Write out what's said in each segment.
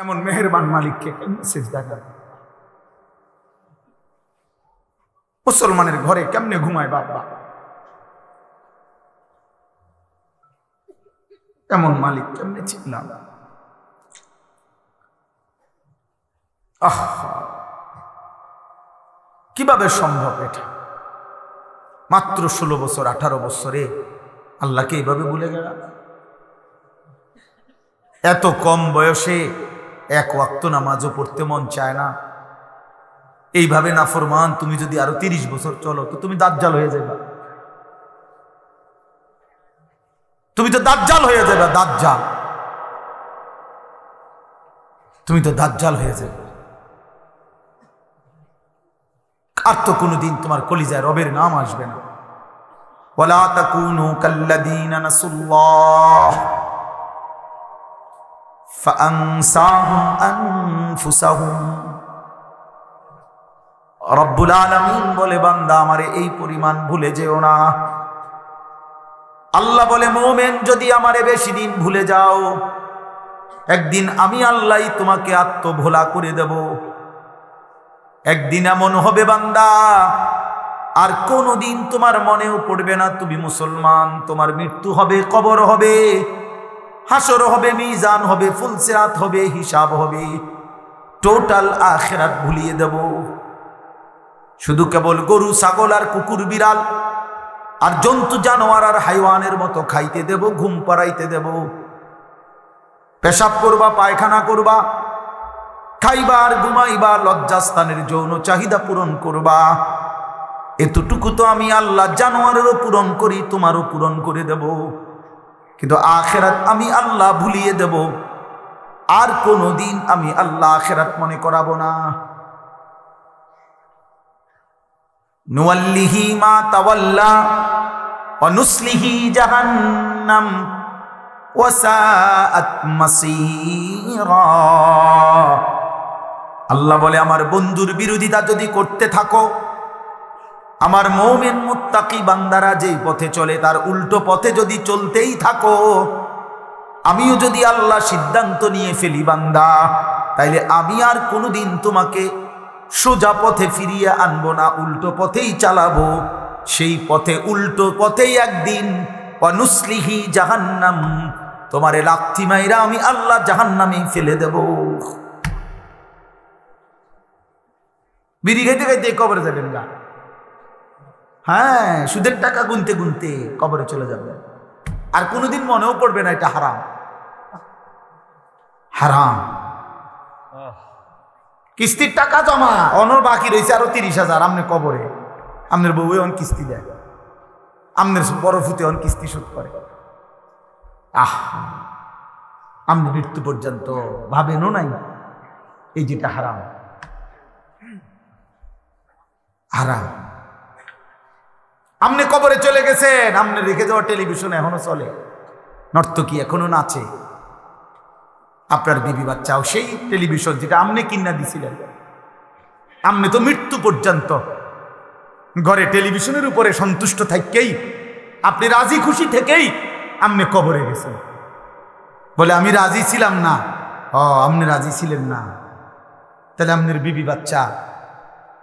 এমন মেহেরবান মালিককে কেমনে সিজদা করে? মুসলমানের ঘরে কেমনে ঘুমায় বাবা? এমন মালিক কেমনে চিনলাম? কিভাবে সম্ভব এটা? মাত্র 16 বছর 18 বছরে আল্লাহকে এইভাবে ভুলে গেল। এত কম বয়সে এক ওয়াক্ত নামাজও পড়তে মন চায় না। এইভাবে নাফরমান তুমি যদি আরো 30 বছর চলো তো তুমি দাজ্জাল হয়ে যাবে। তুমি তো দাজ্জাল হয়ে যাবে, দাজ্জাল। তুমি তো দাজ্জাল হয়ে যাবে। আর তো কোনোদিন তোমার কলিজায় রবের নাম আসবে না। ওয়ালা তাকুনু কাল্লাযীনা নাসুল্লাহ ফাআনসাহুম আনফুসাহুম। রব্বুল আলামিন বলে, বান্দা আমারে এই পরিমাণ ভুলে যেও না। আল্লাহ বলে, মুমিন যদি আমারে বেশি দিন ভুলে যাও, একদিন আমি আল্লাহই তোমাকে আত্মভোলা করে দেব। একদিন এমন হবে বান্দা, আর কোনোদিন তোমার মনেও পড়বে না তুমি মুসলমান। তোমার মৃত্যু হবে, কবর হবে, হাসর হবে, মিজান হবে, ফুলসিরাত হবে, হিসাব হবে, টোটাল আখিরাত ভুলিয়ে দেব। শুধু কেবল গরু, ছাগল আর কুকুর, বিড়াল আর জন্তু জানোয়ার আর হাইওয়ানের মতো খাইতে দেব, ঘুম পাড়াইতে দেব। পেশাব করবা, পায়খানা করবা, খাইবা আর ঘুমাইবা, লজ্জাস্থানের যৌন চাহিদা পূরণ করবা। এতটুকু তো আমি আল্লাহ জানোয়ারেরও পূরণ করি, তোমারও পূরণ করে দেব। কিন্তু আখিরাত আমি আল্লাহ ভুলিয়ে দেব। আর কোনোদিন আমি আল্লাহ আখিরাত মনে করাবো না। নুওয়াল্লিহি মা তাওয়াল্লা ওয়া নুসলিহি জাহান্নাম ওয়া সাআত মাসীরা। আল্লাহ বলে, আমার বন্ধুর বিরোধিতা যদি করতে থাকো, আমার মুমিন মুত্তাকি বান্দারা যেই পথে চলে তার উল্টো পথে যদি চলতেই থাকো, আমিও যদি আল্লাহ সিদ্ধান্ত নিয়ে ফেলি বান্দা, তাইলে আমি আর কোনোদিন তোমাকে সোজা পথে ফিরিয়ে আনবো না, উল্টো পথেই চালাবো। সেই পথে, উল্টো পথেই একদিন অনুসলিহি জাহান্নাম, তোমারে লাথি মাইরা আমি আল্লাহ জাহান্নামেই ফেলে দেব। বিড়ি খাইতে খাইতে কবরে যাবেন না? হ্যাঁ, সুদের টাকা গুনতে গুনতে কবরে চলে যাবে। আর কোনোদিন মনেও পড়বে না এটা হারাম। হারাম। কিস্তির টাকা জমা অনর বাকি রয়েছে আরো 30,000, আমনে কবরে। আমনের বউ অন কিস্তি দেয়, আমনের বড় ফুতে অন কিস্তি শোধ করে। আমনে মৃত্যু পর্যন্ত ভাবেনও নাই এই যেটা হারাম। হারাম। আমনে কবরে চলে গেছেন, আমনে রেখে যাওয়া টেলিভিশন এখনো চলে, নর্তকী এখনো নাচে, আপনার বিবি বাচ্চাও সেই টেলিভিশন যেটা আমনে কিনা দিছিলেন। আমনে তো মৃত্যু পর্যন্ত ঘরে টেলিভিশনের উপরে সন্তুষ্ট থাকেই, আপনি রাজি খুশি থেকেই আমনে কবরে গেছেন। বলে আমি রাজি ছিলাম না। আপনি রাজি ছিলেন না, তাহলে আপনার বিবি বাচ্চা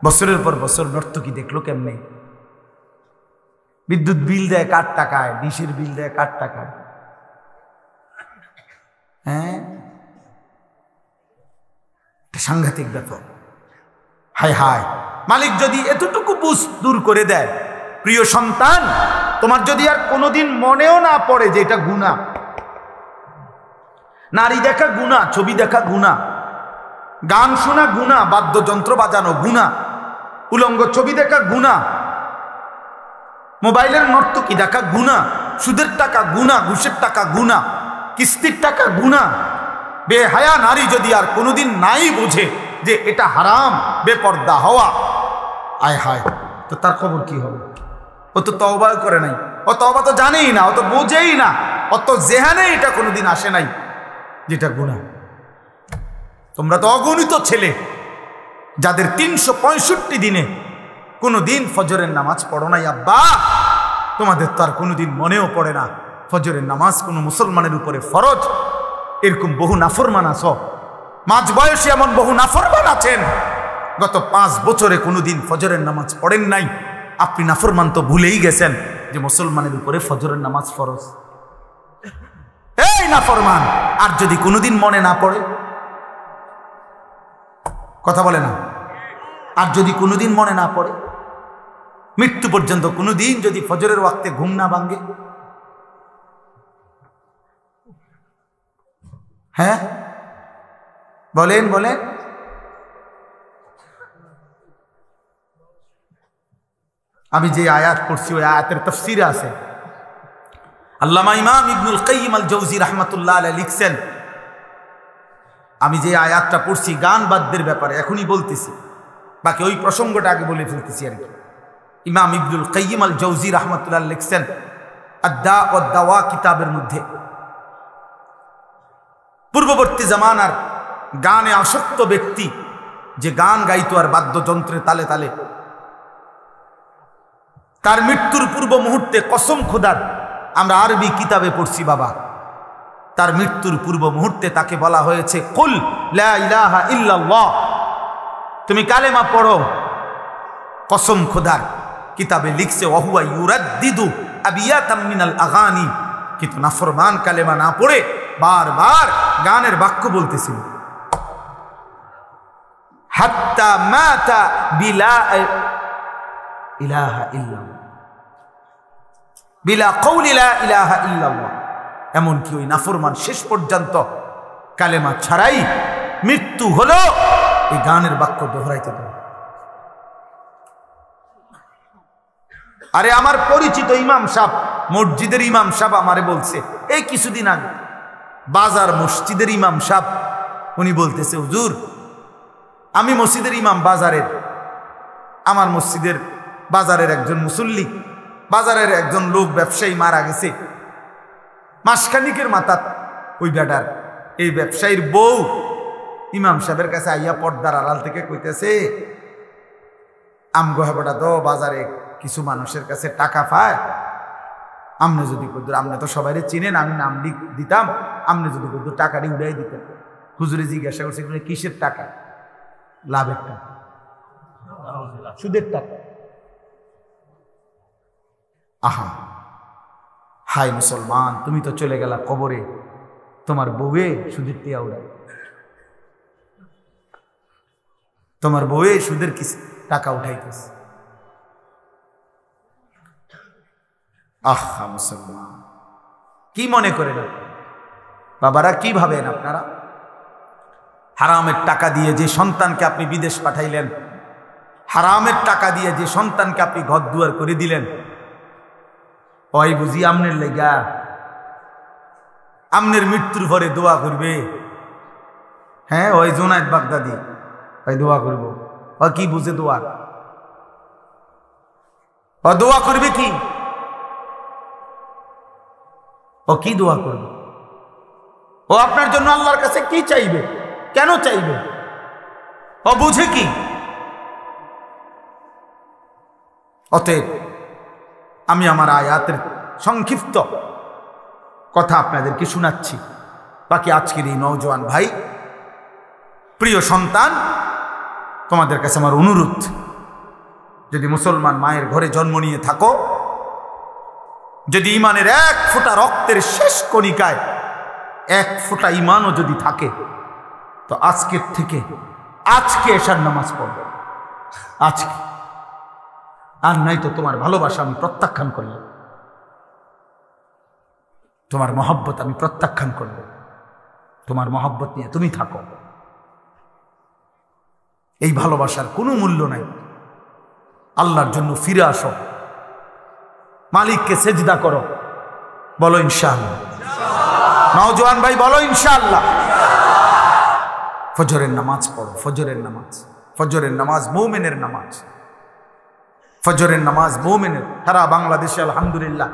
বছরের পর বছর নর্তকী দেখলো কেমনে? বিদ্যুৎ বিল দেয় কার টাকায়, ডিশের বিল দেয় কার টাকায়? হ্যাঁ, সাংঘাতিক ব্যাপার। হায় হায়, মালিক যদি এতটুকু বুঝ দূর করে দেয়, প্রিয় সন্তান, তোমার যদি আর কোনোদিন মনেও না পড়ে যে এটা গুনাহ। নারী দেখা গুনাহ, ছবি দেখা গুনাহ, গান শোনা গুনাহ, বাদ্যযন্ত্র বাজানো গুনাহ, উলঙ্গ ছবি দেখা গুনাহ, মোবাইলের নর্তকী দেখা গুনাহ, সুদের টাকা গুনাহ, ঘুষের টাকা গুনাহ, কিস্তির টাকা গুনাহ। বেহায়া নারী যদি আর কোনোদিন নাই বোঝে যে এটা হারাম, বেপর্দা হওয়া, আয় হায়, তো তার খবর কি হবে? ও তো তওবা করে নাই, ও তওবা তো জানেই না, ও তো বোঝেই না, অত জেহানে এটা কোনোদিন আসে নাই যেটা গুনাহ। তোমরা তো অগণিত ছেলে যাদের 365 দিনে কোনো দিন ফজরের নামাজ পড়ো নাই আব্বা। তোমাদের তো আর কোনোদিন মনেও পড়ে না ফজরের নামাজ কোনো মুসলমানের উপরে ফরজ। এরকম বহু নাফরমান আছো মাঝ বয়সে এমন বহু নাফরমান আছেন গত 5 বছরে কোনোদিন ফজরের নামাজ পড়েন নাই। আপনি নাফরমান তো ভুলেই গেছেন যে মুসলমানের উপরে ফজরের নামাজ ফরজ। এই নাফরমান, আর যদি কোনোদিন মনে না পড়ে, কথা বলে না, আর যদি কোনোদিন মনে না পড়ে, মৃত্যু পর্যন্ত কোনোদিন যদি ফজরের ওয়াক্তে ঘুম না ভাঙে, হ্যাঁ বলেন বলেন। আমি যে আয়াত পড়ছি ওই আয়াতের তাফসীরে আছে, আল্লামা ইমাম ইবনুল কাইয়িম আল জাওজি রাহমাতুল্লাহ আলাইহি লিখছেন, আমি যে আয়াতটা পড়ছি গান বাদ্যের ব্যাপারে এখনই বলতেছি, বাকি ওই প্রসঙ্গটা আগে বলে ফেলতেছি আর কি। ইমাম ইবনুল কাইয়িম আল জাওজি রাহমাতুল্লাহ লিখছেন আদ-দা ওয়াদ দাওয়া কিতাবের মধ্যে, পূর্ববর্তী জামানার গানে আসক্ত ব্যক্তি যে গান গাইতো আর বাদ্যযন্ত্রের তালে তালে, তার মৃত্যুর পূর্ব মুহূর্তে কসম খোদার, আমরা আরবি কিতাবে পড়ছি বাবা, তার মৃত্যুর পূর্ব মুহূর্তে তাকে বলা হয়েছে কুল লা ইলাহা ইল্লাল্লাহ, তুমি কালেমা পড়ো। কসম খোদার কিতাবে লিখছে ওয়াহুয়া ইউরাদ্দিদু আবিয়াতাম মিনাল আগানি, কিন্তু নাফরমান কালেমা না পড়ে বারবার গানের বাক্য বলতেছিল। হাত্তা মাতা বিলা ইলাহা ইল্লাল্লাহ, বিলা কওলি লা ইলাহা ইল্লাল্লাহ, এমনকি ওই নাফরমান শেষ পর্যন্ত কালেমা ছাড়াই মৃত্যু হলো এই গানের বাক্য দোহরাইতে দেয়। আরে আমার পরিচিত ইমাম সাহেব, মসজিদের ইমাম সাহেব আমারে বলছে এই কিছুদিন আগে, বাজার মসজিদের ইমাম সাহেব, উনি বলতেছে হুজুর আমি মসজিদের ইমাম বাজারের, আমার মসজিদের বাজারের একজন মুসল্লি, বাজারের একজন লোক ব্যবসায়ী মারা গেছে, মাসখানিকের মাথা ওই বেটার এই ব্যবসায়ীর বউ ইমাম সাহেবের কাছে আইয়া পর্দার আড়াল থেকে কইতেছে আমগো হেবটা তো বাজারে কিছু মানুষের কাছে টাকা পায়, আমনে যদি কদ্দুর, আপনি তো সবাই চিনেন, আমি নাম দিতাম, আপনি যদি কদ্দুর টাকাটি উড়াই দিতেন। হুজুরে জিজ্ঞাসা করছে কিসের টাকা? লাভের টাকা, সুদের টাকা। আহা হাই মুসলমান, তুমি তো চলে গেলা কবরে, তোমার বউয়ে সুদের টিয়া উড়ায়, তোমার বউয়ে সুদের কি টাকা উঠাইতেছে। আহা মুসলমান, কি মনে করেন বাবারা, কি ভাবেন আপনারা? হারামের টাকা দিয়ে যে সন্তানকে আপনি বিদেশ পাঠাইলেন, হারামের টাকা দিয়ে যে সন্তানকে আপনি ঘর দুয়ার করে দিলেন, ওই বুঝি আমনের লেগা আমনের মৃত্যুর পরে দোয়া করবে? হ্যাঁ, ওই জোনায়েদ বাগদাদি ওই দোয়া করবো, ও কি বুঝে দোয়া? ও দোয়া করবে কি? ও কি দোয়া করবে? ও আপনার জন্য আল্লাহর কাছে কি চাইবে? কেন চাইবে? ও বুঝে কি? অতএব আমি আমার আয়াতের সংক্ষিপ্ত কথা আপনাদেরকে শোনাচ্ছি। বাকি আজকের এই নওজোয়ান ভাই, প্রিয় সন্তান, তোমাদের কাছে আমার অনুরোধ, যদি মুসলমান মায়ের ঘরে জন্ম নিয়ে থাকো, যদি ইমানের এক ফোঁটা রক্তের শেষ কণিকায় এক ফোঁটা ইমানও যদি থাকে, তো আজকের থেকে আজকে এশার নামাজ পড়বে, আজকে। আর নাই তো তোমার ভালোবাসা আমি প্রত্যাখ্যান করলাম, তোমার মহব্বত আমি প্রত্যাখ্যান করলাম, তোমার মহব্বত নিয়ে তুমি থাকো। এই ভালোবাসার কোনো মূল্য নাই। আল্লাহর জন্য ফিরে আসো, মালিককে সেজদা করো, বলো ইনশাআল্লাহ। নওজোয়ান ভাই বলো ইনশাআল্লাহ। ফজরের নামাজ পড়ো, ফজরের নামাজ, ফজরের নামাজ মুমিনের নামাজ, ফজরের নামাজ মুমিনের। সারা বাংলাদেশে আলহামদুলিল্লাহ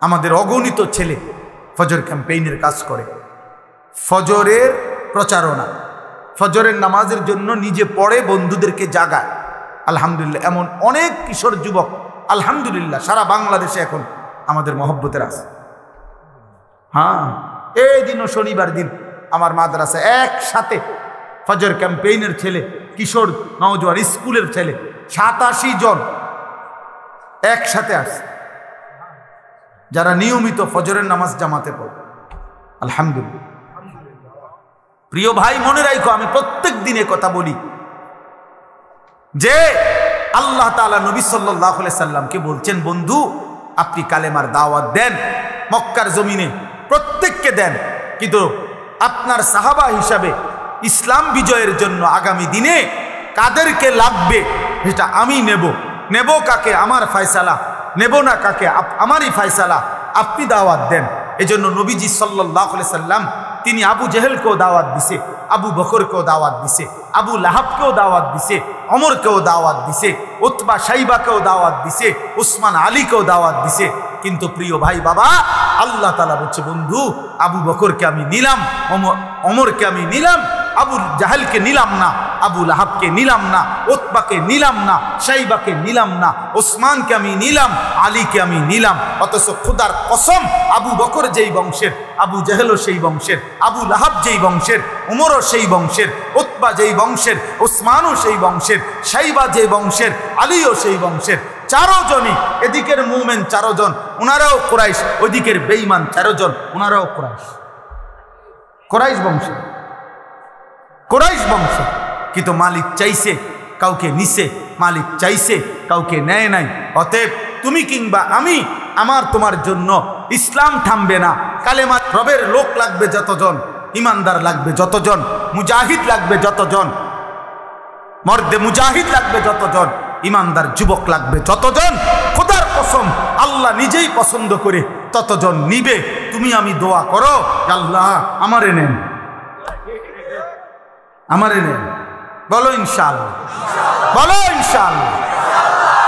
আমাদের অগণিত ছেলে ফজর ক্যাম্পেইনের কাজ করে, ফজরের প্রচারণা, ফজরের নামাজের জন্য নিজে পড়ে, বন্ধুদেরকে জাগায়। আলহামদুলিল্লাহ এমন অনেক কিশোর যুবক আলহামদুলিল্লাহ সারা বাংলাদেশে এখন আমাদের মহব্বতের আছে। হ্যাঁ, এই দিনও শনিবার দিন আমার মাদ্রাসা একসাথে ফজর ক্যাম্পেইনের ছেলে, কিশোর নওজোয়ান, স্কুলের ছেলে 87 জন একসাথে আসছে, যারা নিয়মিত ফজরের নামাজ জামাতে পড়ে। আলহামদুলিল্লাহ। প্রিয় ভাই, মনে রাখো, আমি প্রত্যেক দিনে কথা বলি যে আল্লাহ তাআলা নবী সাল্লাল্লাহু আলাইহি সাল্লামকে বলছেন, বন্ধু আপনি কালেমার দাওয়াত দেন, মক্কার জমিনে প্রত্যেককে দেন, কিন্তু আপনার সাহাবা হিসাবে ইসলাম বিজয়ের জন্য আগামী দিনে কাদেরকে লাগবে সেটা আমি নেব কাকে আমার ফয়সালা, নেব না কাকে আমারই ফয়সালা, আপনি দাওয়াত দেন। এজন্য নবীজি সাল্লাল্লাহু আলাইহি সাল্লাম তিনি আবু জেহেলকেও দাওয়াত দিছে, আবু বকরকেও দাওয়াত দিছে, আবু লাহাবকেও দাওয়াত দিছে, ওমরকেও দাওয়াত দিছে, উতবা শাইবাকেও দাওয়াত দিছে, উসমান আলীকেও দাওয়াত দিছে। কিন্তু প্রিয় ভাই বাবা, আল্লাহ তাআলা বলছে, বন্ধু আবু বকরকে আমি নিলাম, ওমরকে আমি নিলাম, আবু জাহেলকে নিলাম না, আবু লাহাবকে নিলাম না, উতবাকে নিলাম না, শাইবাকে নিলাম না, ওসমানকে আমি নিলাম, আলীকে আমি নিলাম। অথচ খোদার কসম, আবু বকর যেই বংশের, আবু জাহেলও সেই বংশের, আবু লাহাব যেই বংশের, উমরও সেই বংশের, উতবা যেই বংশের, ওসমানও সেই বংশের, শাইবা যেই বংশের, আলীও সেই বংশের। 4 জনই, এদিকের মুমিন 4 জন, ওনারাও কুরাইশ, ওইদিকের বেঈমান 4 জন, ওনারাও কুরাইশ বংশের, কুরাইশ বংশ। কিন্তু মালিক চাইছে কাউকে নিছে, মালিক চাইছে কাউকে নেয় নাই। অতএব তুমি কিংবা আমি, আমার তোমার জন্য ইসলাম থামবে না। কালেমা রবের লোক লাগবে যতজন, ইমানদার লাগবে যতজন, মুজাহিদ লাগবে যতজন, মর্দে মুজাহিদ লাগবে যতজন, ইমানদার যুবক লাগবে যতজন, খোদার কসম আল্লাহ নিজেই পছন্দ করে ততজন নিবে। তুমি আমি দোয়া করো, আল্লাহ আমারে নেন, আমারে নেন। বলো ইনশাআল্লাহ, বলো ইনশাআল্লাহ।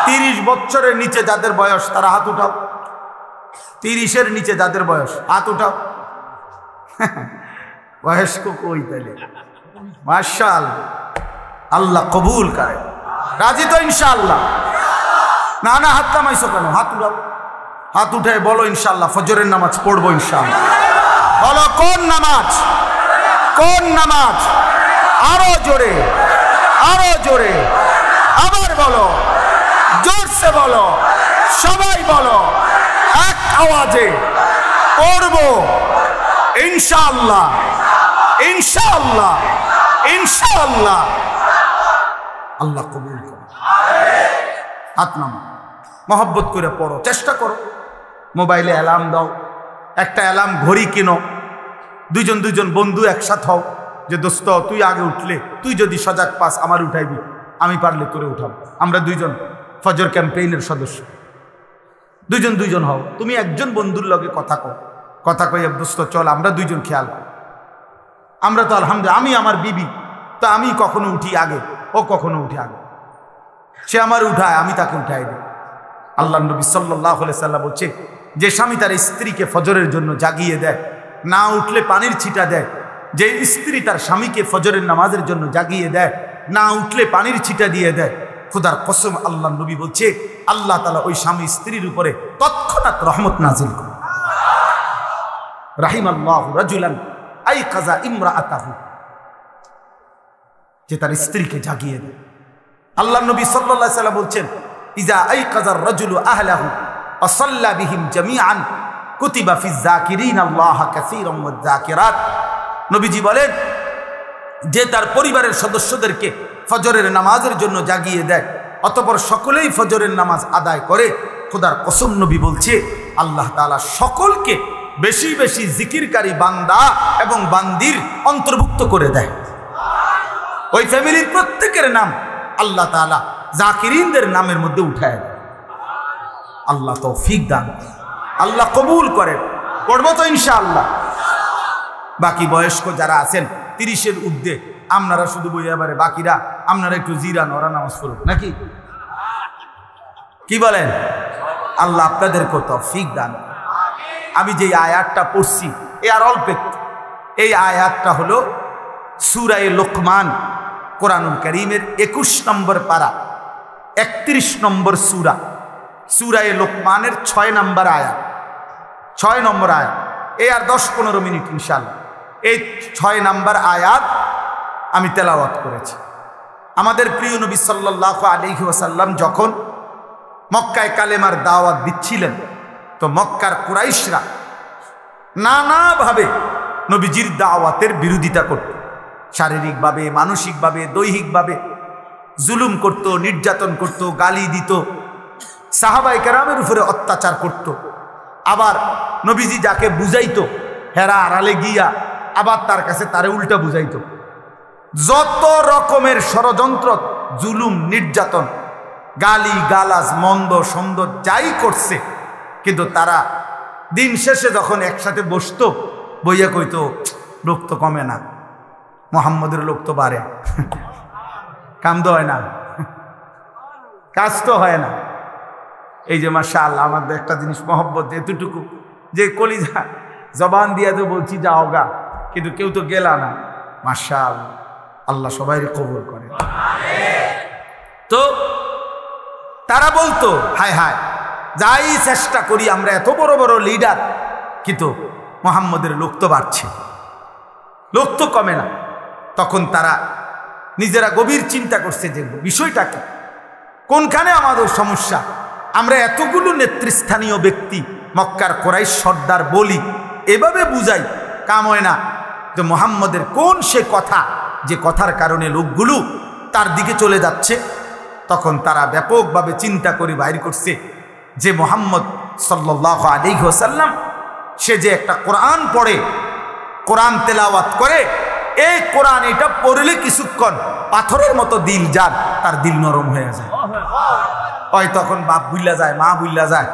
30 বছরের নিচে যাদের বয়স তারা হাত উঠাও। 30-এর নিচে যাদের বয়স হাত উঠাও। বয়স্ক কই তাইলে? মাশাআল্লাহ, আল্লাহ কবুল করে। রাজি তো ইনশাআল্লাহ? না না, হাত নামাইছো কেন? হাত উঠাও, হাত উঠে বলো ইনশাআল্লাহ ফজরের নামাজ পড়বো ইনশাআল্লাহ। বলো কোন নামাজ? কোন নামাজ? আরো জোরে, আরো জোরে, আবার বলো, জোরসে বলো, সবাই বলো, এক আওয়াজে পড়বো ইনশাআল্লাহ, ইনশাআল্লাহ, ইনশাআল্লাহ। আল্লাহ কবুল করো। হাত নামা, মহব্বত করে পড়ো, চেষ্টা করো। মোবাইলে অ্যালার্ম দাও, একটা অ্যালার্ম ঘড়ি কিনো, 2জন বন্ধু একসাথে হও, যে দোস্ত তুই আগে উঠলে, তুই যদি সজাগ পাস আমার উঠাইবি, আমি পারলে তোরে উঠাবো। আমরা 2 জন ফজর ক্যাম্পেইনের সদস্য, 2 জন হও। তুমি একজন বন্ধুর লগে কথা কই দোস্ত চল আমরা 2 জন খেয়াল করি। আমরা তো আলহামদুলিল্লাহ, আমি আমার বিবি তো আমি কখনো উঠি আগে, ও কখনো উঠে আগে, সে আমার উঠায়, আমি তাকে উঠাই দিই। আল্লাহ নবী সাল্লাল্লাহু আলাইহি সাল্লাম বলছে, যে স্বামী তার স্ত্রীকে ফজরের জন্য জাগিয়ে দেয়, না উঠলে পানির ছিটা দেয়, যে স্ত্রী তার স্বামীকে ফজরের নামাজের জন্য জাগিয়ে দেয়, না উঠলে পানির ছিটা দিয়ে দেয়, খোদার কসম আল্লাহ নবী বলছে আল্লাহ তাআলা ওই স্বামী স্ত্রীর উপরে তৎক্ষণাৎ রহমত নাজিল করে। রাহিমাল্লাহু রাজুলান আইকাযা ইমরাআতাহু, যে তার স্ত্রীকে জাগিয়ে দেয়। আল্লাহ নবী সাল্লাল্লাহু আলাইহি সাল্লাম বলছেন, ইযা আইকাযার রাজুলু আহলাহু ওয়া সাল্লা বিহিম জামিআন কুতিবা ফিজ যাকিরিন আল্লাহ কাসীরাম ওয়াজ যাকিরাত। নবীজি বলেন, যে তার পরিবারের সদস্যদেরকে ফজরের নামাজের জন্য জাগিয়ে দেয়, অতঃপর সকলেই ফজরের নামাজ আদায় করে, খোদার কসম নবী বলছে আল্লাহ তাআলা সকলকে বেশি বেশি জিকিরকারী বান্দা এবং বান্দির অন্তর্ভুক্ত করে দেয়। ওই ফ্যামিলির প্রত্যেকের নাম আল্লাহ তাআলা জাকিরিনদের নামের মধ্যে উঠায় দেয়। আল্লাহ তৌফিক দান, আল্লাহ কবুল করেন। পড়বো তো ইনশাআল্লাহ। বাকি বয়স্ক যারা আছেন 30-এর ঊর্ধ্বে, আপনারা শুধু বই, এবারে বাকিরা আপনারা একটু জিরান, ওরা নামাজ পড়ুন নাকি, কি বলেন? আল্লাহ আপনাদেরকে তৌফিক দান। আমি যে আয়াতটা পড়ছি এ আর অল্প একটু, এই আয়াতটা হলো সূরা লোকমান, কোরআনুল কারীমের 21 নম্বর পারা, 31 নম্বর সূরা, সূরা লোকমানের 6 নম্বর আয়াত, 6 নম্বর আয়াত। এই আর 10-15 মিনিট ইনশাআল্লাহ। এই 6 নম্বর আয়াত আমি তেলাওয়াত করেছি। আমাদের প্রিয় নবী সাল্লাল্লাহু আলাইহি ওয়াসাল্লাম যখন মক্কায় কালেমার দাওয়াত দিচ্ছিলেন, তো মক্কার কুরাইশরা নানাভাবে নবীজির দাওয়াতের বিরোধিতা করত। শারীরিকভাবে, মানসিকভাবে, দৈহিকভাবে জুলুম করত, নির্যাতন করত, গালি দিত, সাহাবায়ে কেরামের উপরে অত্যাচার করত। আবার নবীজি যাকে বুঝাইতো হেরা আড়ালে গিয়া আবার তার কাছে তারে উল্টা বুঝাইতো। যত রকমের ষড়যন্ত্র, জুলুম, নির্যাতন, গালি গালাজ, মন্দ সন্দ যাই করছে, কিন্তু তারা দিন শেষে যখন একসাথে বসতো, বইয়া কইতো লোক তো কমে না, মুহাম্মদের লোক তো বাড়ে, কাম তো হয় না, কাজ তো হয় না। এই যে মাশাআল্লাহ, আমাদের একটা জিনিস মহব্বত এতটুকু যে কলিজা জবান দিয়া তো বলছি যাওগা, কিন্তু কেউ তো গেলা না। মাশাআল্লাহ, আল্লাহ সবাই কবুল করে। তো তারা বলতো হায় হায়, যাই চেষ্টা করি আমরা, এত বড় বড় লিডার, কিন্তু মুহাম্মদের লোক তো বাড়ছে, লোক তো কমে না। তখন তারা নিজেরা গভীর চিন্তা করছে যে বিষয়টা কি, কোনখানে আমাদের সমস্যা। আমরা এতগুলো নেতৃস্থানীয় ব্যক্তি, মক্কার কুরাইশ সর্দার বলি, এভাবে বুঝাই, কাম হয় না। যে মুহাম্মদের কোন সে কথা, যে কথার কারণে লোকগুলো তার দিকে চলে যাচ্ছে। তখন তারা ব্যাপকভাবে চিন্তা করে বাইর করছে যে মুহাম্মদ সাল্লাল্লাহু আলাইহি ওয়াসাল্লাম সে যে একটা কোরআন পড়ে, কোরআন তেলাওয়াত করে, এই কোরআন এটা পড়লে কিছুক্ষণ পাথরের মতো দিল যার, তার দিল নরম হয়ে যায়। ওই তখন বাপ ভুল্লা যায়, মা ভুল্লা যায়,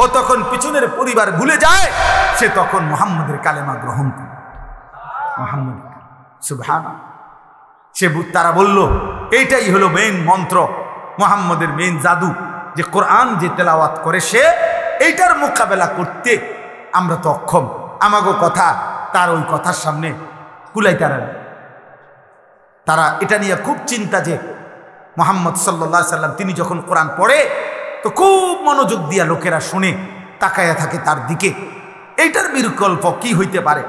ও তখন পিছনের পরিবার ভুলে যায়, সে তখন মুহাম্মদের কালেমা গ্রহণ করে। মুহাম্মদ সুবহানাল্লাহ, সে তারা বলল এইটাই হলো মেইন মন্ত্র, মুহাম্মদের মেইন জাদু, যে কোরআন যে তেলাওয়াত করে সে এইটার মোকাবেলা করতে আমরা তো অক্ষম। আমাগো কথা তার ওই কথার সামনে কুলাইতারা না। তারা এটা নিয়ে খুব চিন্তা যে মুহাম্মদ সাল্লাল্লাহু আলাইহি সাল্লাম তিনি যখন কোরআন পড়ে তো খুব মনোযোগ দিয়া লোকেরা শুনে, তাকায়া থাকে তার দিকে। এইটার বিকল্প কি হইতে পারে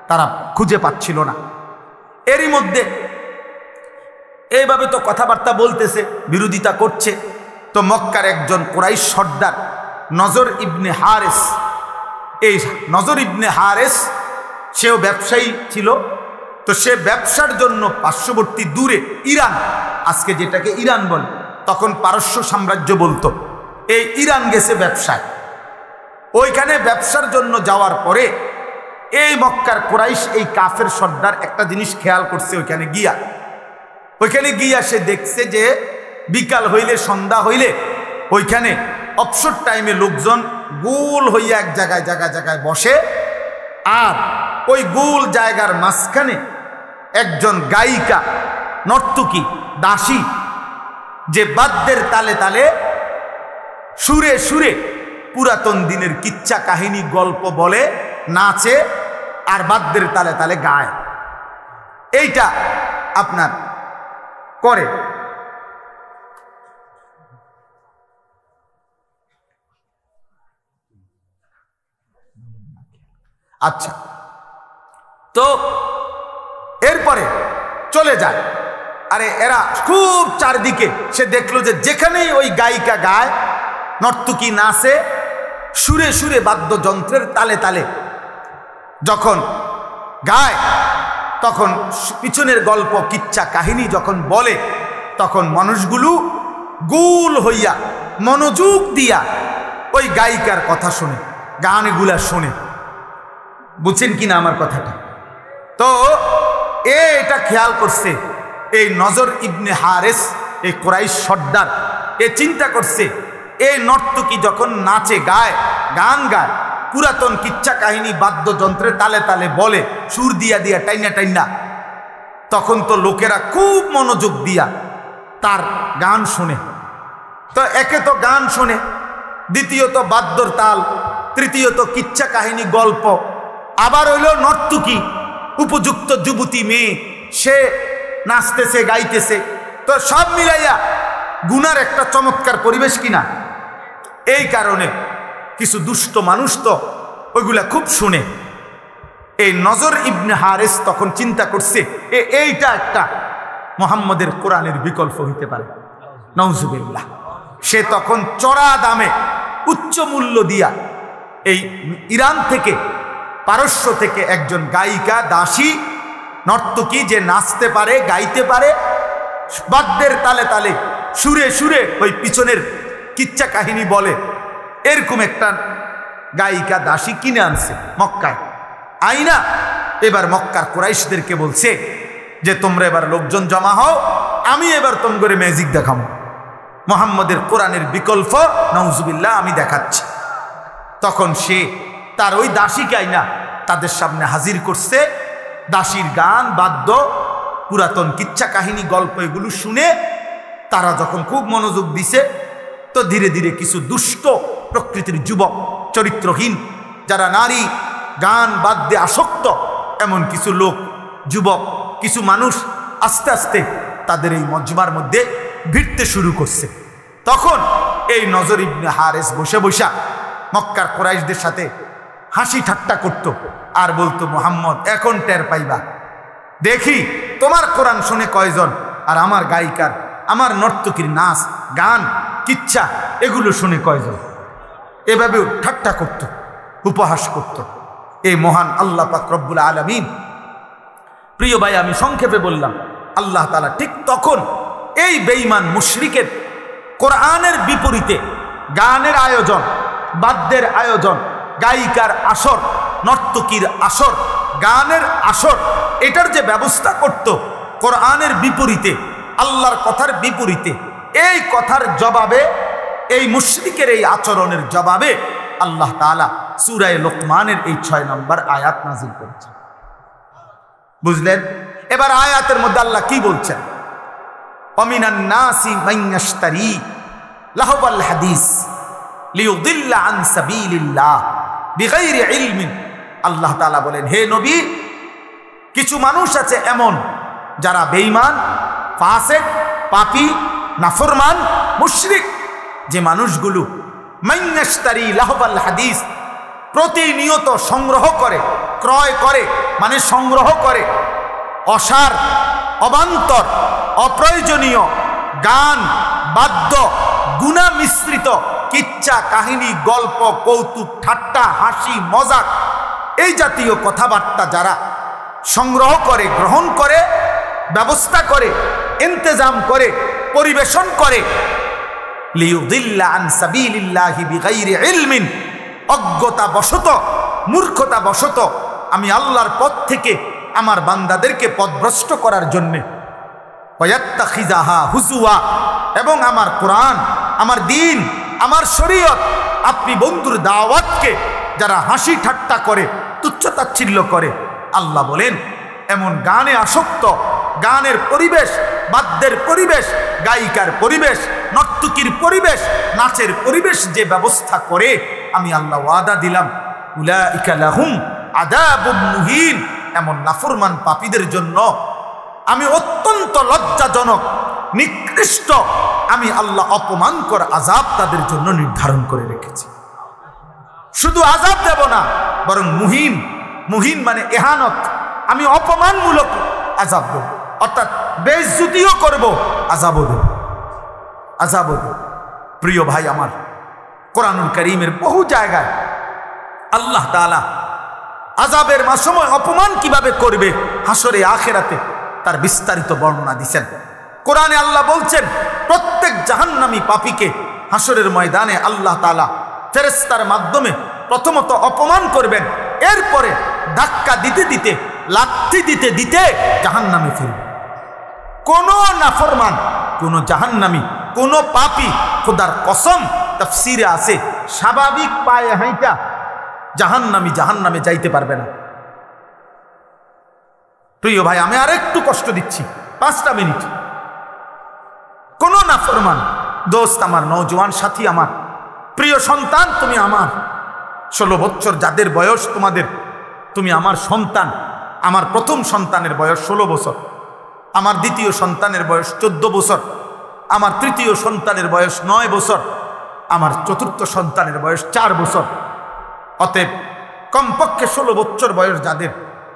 তারা খুঁজে পাচ্ছিল না। এরই মধ্যে এইভাবে তো কথাবার্তা বলতেছে, বিরোধিতা করছে। তো মক্কার একজন কুরাইশ সর্দার নজর ইবনে হারেস, এই নজর ইবনে হারেস সেও ব্যবসায়ী ছিল। তো সে ব্যবসার জন্য পার্শ্ববর্তী দূরে ইরান, আজকে যেটাকে ইরান বলে, তখন পারস্য সাম্রাজ্য বলতো, এই ইরান গেছে ব্যবসায়। ওইখানে ব্যবসার জন্য যাওয়ার পরে এই মক্কার কুরাইশ এই কাফের সর্দার একটা জিনিস খেয়াল করছে। ওইখানে গিয়া সে দেখছে যে বিকাল হইলে, সন্ধ্যা হইলে ওইখানে অবসর টাইমে লোকজন গোল হইয়া এক জায়গায় জায়গায় জায়গায় বসে, আর ওই গোল জায়গার মাঝখানে একজন গায়িকা, নর্তকী, দাসী, যে বাদ্যের তালে তালে সুরে সুরে পুরাতন দিনের কিচ্ছা কাহিনী গল্প বলে, নাচে, আর বাদ্যের তালে তালে গায়। এইটা আপনার করে। আচ্ছা, তো এরপরে চলে যায়। আরে এরা খুব চারদিকে, সে দেখলো যে যেখানেই ওই গায়িকা গায়, নর্তকী নাচে, সুরে সুরে বাদ্যযন্ত্রের তালে তালে যখন গায়, তখন পিছনের গল্প কিচ্ছা কাহিনী যখন বলে, তখন মানুষগুলো গোল হইয়া মনোযোগ দিয়া ওই গায়িকার কথা শোনে, গানগুলা শোনে। বুঝছেন কিনা আমার কথাটা? তো এটা খেয়াল করছে এই নজর ইবনে হারেস, এই কুরাইশ সর্দার, এ চিন্তা করছে এই নর্তকী যখন নাচে, গায়, গান গায়, পুরাতন কিচ্ছা কাহিনী বাদ্যযন্ত্রের তালে তালে বলে, সুর দিয়া দিয়া টাইনা টাইনা, তখন তো লোকেরা খুব মনোযোগ দিয়া তার গান শুনে। তো একে তো গান শুনে, দ্বিতীয়ত বাদ্যর তাল, তৃতীয়ত কিচ্ছা কাহিনী গল্প, আবার হইল নর্তকী, উপযুক্ত যুবতী মেয়ে, সে নাচতেছে, গাইতেছে। তো সব মিলাইয়া গুনার একটা চমৎকার পরিবেশ কিনা। এই কারণে কিছু দুষ্ট মানুষ তো ওইগুলা খুব শুনে। এই নজর ইবনে হারেস তখন চিন্তা করছে এইটা একটা মুহাম্মদের কোরআনের বিকল্প হইতে পারে? নাউজুবিল্লাহ। সে তখন চড়া দামে উচ্চ মূল্য দিয়া এই ইরান থেকে, পারস্য থেকে একজন গায়িকা, দাসী, নর্তকী, যে নাচতে পারে, গাইতে পারে, বাদ্যের তালে তালে, সুরে সুরে ওই পিছনের কিচ্ছা কাহিনী বলে, এরকম একটা গায়িকা, দাসী কিনে আনছে মক্কায়। আইনা এবার মক্কার কুরাইশদেরকে বলছে যে তোমরা এবার লোকজন জমা হও, আমি এবার তোমাদের ম্যাজিক দেখাবো, মুহাম্মদের কোরআনের বিকল্প নাউজুবিল্লাহ আমি দেখাচ্ছি। তখন সে তার ওই দাসীকে আইনা তাদের সামনে হাজির করছে। দাসীর গান, বাদ্য, পুরাতন কিচ্ছা কাহিনী, গল্প, এগুলো শুনে তারা যখন খুব মনোযোগ দিছে, তো ধীরে ধীরে কিছু দুষ্ট প্রকৃতির যুবক, চরিত্রহীন, যারা নারী গান বাদ্যে আসক্ত, এমন কিছু লোক, যুবক, কিছু মানুষ আস্তে আস্তে তাদের এই মজমার মধ্যে ভিড়তে শুরু করছে। তখন এই নজর ইবনে হারেস বসে বসা মক্কার কুরাইশদের সাথে হাসি ঠাট্টা করত আর বলতো, মুহাম্মদ এখন টের পাইবা, দেখি তোমার কোরআন শুনে কয়জন, আর আমার গায়িকার, আমার নর্তকীর নাচ গান কিচ্ছা এগুলো শুনে কয়জন। এভাবেও ঠাট্টা করত, উপহাস করত এই মহান আল্লাহ পাক রব্বুল আলামিন। প্রিয় ভাই, আমি সংক্ষেপে বললাম, আল্লাহ তাআলা ঠিক তখন এই বেঈমান মুশরিকের কোরআনের বিপরীতে গানের আয়োজন, বাদ্যের আয়োজন, গায়িকার আসর, নর্তকীর আসর, গানের আসর, এটার যে ব্যবস্থা করত কোরআনের বিপরীতে, আল্লাহর কথার বিপরীতে, এই কথার জবাবে, এই মুশরিকের এই আচরণের জবাবে আল্লাহ তাআলা সূরা লোকমানের এই 6 নম্বর আয়াত নাযিল করেছেন। বুঝলেন? এবার আয়াতের মধ্যে আল্লাহ কি বলছেন? অমিনান নাসি মাইয়াশতারি লাহওয়াল হাদিস লিয়ুদিল্লা আন সাবিলিল্লাহ বিগাইরি ইলমিন। আল্লাহ তাআলা বলেন, হে নবী, কিছু মানুষ আছে এমন যারা বেঈমান, ফাসিক, পাপী, নাফরমান, মুশরিক, যে মানুষগুলো মাইয়াশতারি লাহওয়াল হাদিস, প্রতিনিয়ত সংগ্রহ করে, ক্রয় করে, মানে সংগ্রহ করে অসার, অবান্তর, অপ্রয়োজনীয় গান, বাদ্য, গুনাহ মিশ্রিত কিচ্ছা কাহিনী, গল্প, কৌতুক, ঠাট্টা, হাসি, মজাক, এই জাতীয় কথাবার্তা যারা সংগ্রহ করে, গ্রহণ করে, ব্যবস্থা করে, ইন্তজাম করে, পরিবেশন করে, লিয়ুদিল্লা আন সাবিলিল্লাহি বিগাইরি ইলমিন, অজ্ঞতা বশত, মূর্খতা বশত আমি আল্লাহর পথ থেকে আমার বান্দাদেরকে পথভ্রষ্ট করার জন্যে, ওয়াত্তাখিযাহা হুজুয়া, এবং আমার কোরআন, আমার দ্বীন, আমার শরীয়ত, আপনি বন্ধুর দাওয়াতকে যারা হাসি ঠাট্টা করে, তুচ্ছতাচ্ছিল্য করে, আল্লাহ বলেন এমন গানে আসক্ত, গানের পরিবেশ, বাদ্যের পরিবেশ, গায়িকার পরিবেশ, নর্তকীর পরিবেশ, নাচের পরিবেশ যে ব্যবস্থা করে, আমি আল্লাহ ওয়াদা দিলাম, উলাইকা লাহুম আযাবুম মুহিন, এমন নাফরমান পাপীদের জন্য আমি অত্যন্ত লজ্জাজনক, নিকৃষ্ট, আমি আল্লাহ অপমানকর আযাব তাদের জন্য নির্ধারণ করে রেখেছি। শুধু আযাব দেব না, বরং মুহিন, মুহিন মানে ইহানত, আমি অপমানমূলক আযাব দেব, অর্থাৎ বেইজ্জতিও করব, আযাবও দেব, আযাবও দেব। প্রিয় ভাই আমার, কোরআনুল কারীমের বহু জায়গায় আল্লাহ তাআলা আযাবের সময় অপমান কিভাবে করবে হাসরে আখিরাতে তার বিস্তারিত বর্ণনা দিয়েছেন। কোরআনে আল্লাহ বলছেন, প্রত্যেক জাহান্নামী পাপীকে হাসরের ময়দানে আল্লাহ তাআলা ফেরেশতার মাধ্যমে প্রথমত অপমান করবেন, এরপরে ধাক্কা দিতে দিতে, লাথি দিতে দিতে জাহান্নামে ফেলবেন। কোন নাফরমান, কোন জাহান্নামী, কোন পাপী, খোদার কসম, তাফসীরে আছে, স্বাভাবিক পায়ে হাঁটা জাহান্নামে যাইতে পারবে না। প্রিয় ভাই, আমি আর একটু কষ্ট দিচ্ছি, 5টা মিনিট। কোন নাফরমান দোস্ত আমার, নওজোয়ান সাথী আমার, প্রিয় সন্তান, তুমি আমার, 16 বছর যাদের বয়স তোমাদের, তুমি আমার সন্তান। আমার প্রথম সন্তানের বয়স 16 বছর, আমার দ্বিতীয় সন্তানের বয়স 14 বছর, আমার তৃতীয় সন্তানের বয়স 9 বছর, আমার চতুর্থ সন্তানের বয়স 4 বছর। অতএব কমপক্ষে 16 বছর বয়স যাদের,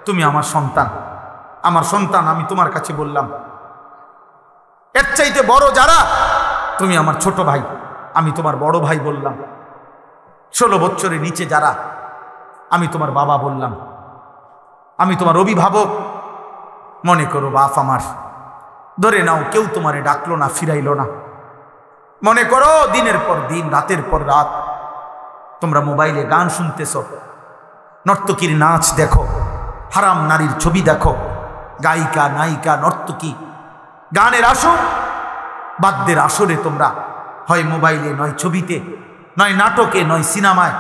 তুমি আমার সন্তান। আমার সন্তান, আমি তোমার কাছে বললাম, এর চাইতে বড় যারা, তুমি আমার ছোট ভাই, আমি তোমার বড় ভাই বললাম। 16 বছরের নিচে যারা, আমি তোমার বাবা বললাম, আমি তোমার অভিভাবক। মনে করো বাপ আমার, ধরে নাও কেউ তোমারে ডাকলো না, ফিরাইলো না। মনে করো দিনের পর দিন, রাতের পর রাত তোমরা মোবাইলে গান শুনতেছ, নর্তকীর নাচ দেখো, হারাম নারীর ছবি দেখো, গায়িকা নায়িকা নর্তকী গানের আসর বাদ্যের আসরে তোমরা হয় মোবাইলে, নয় ছবিতে, নয় নাটকে, নয় সিনেমায়,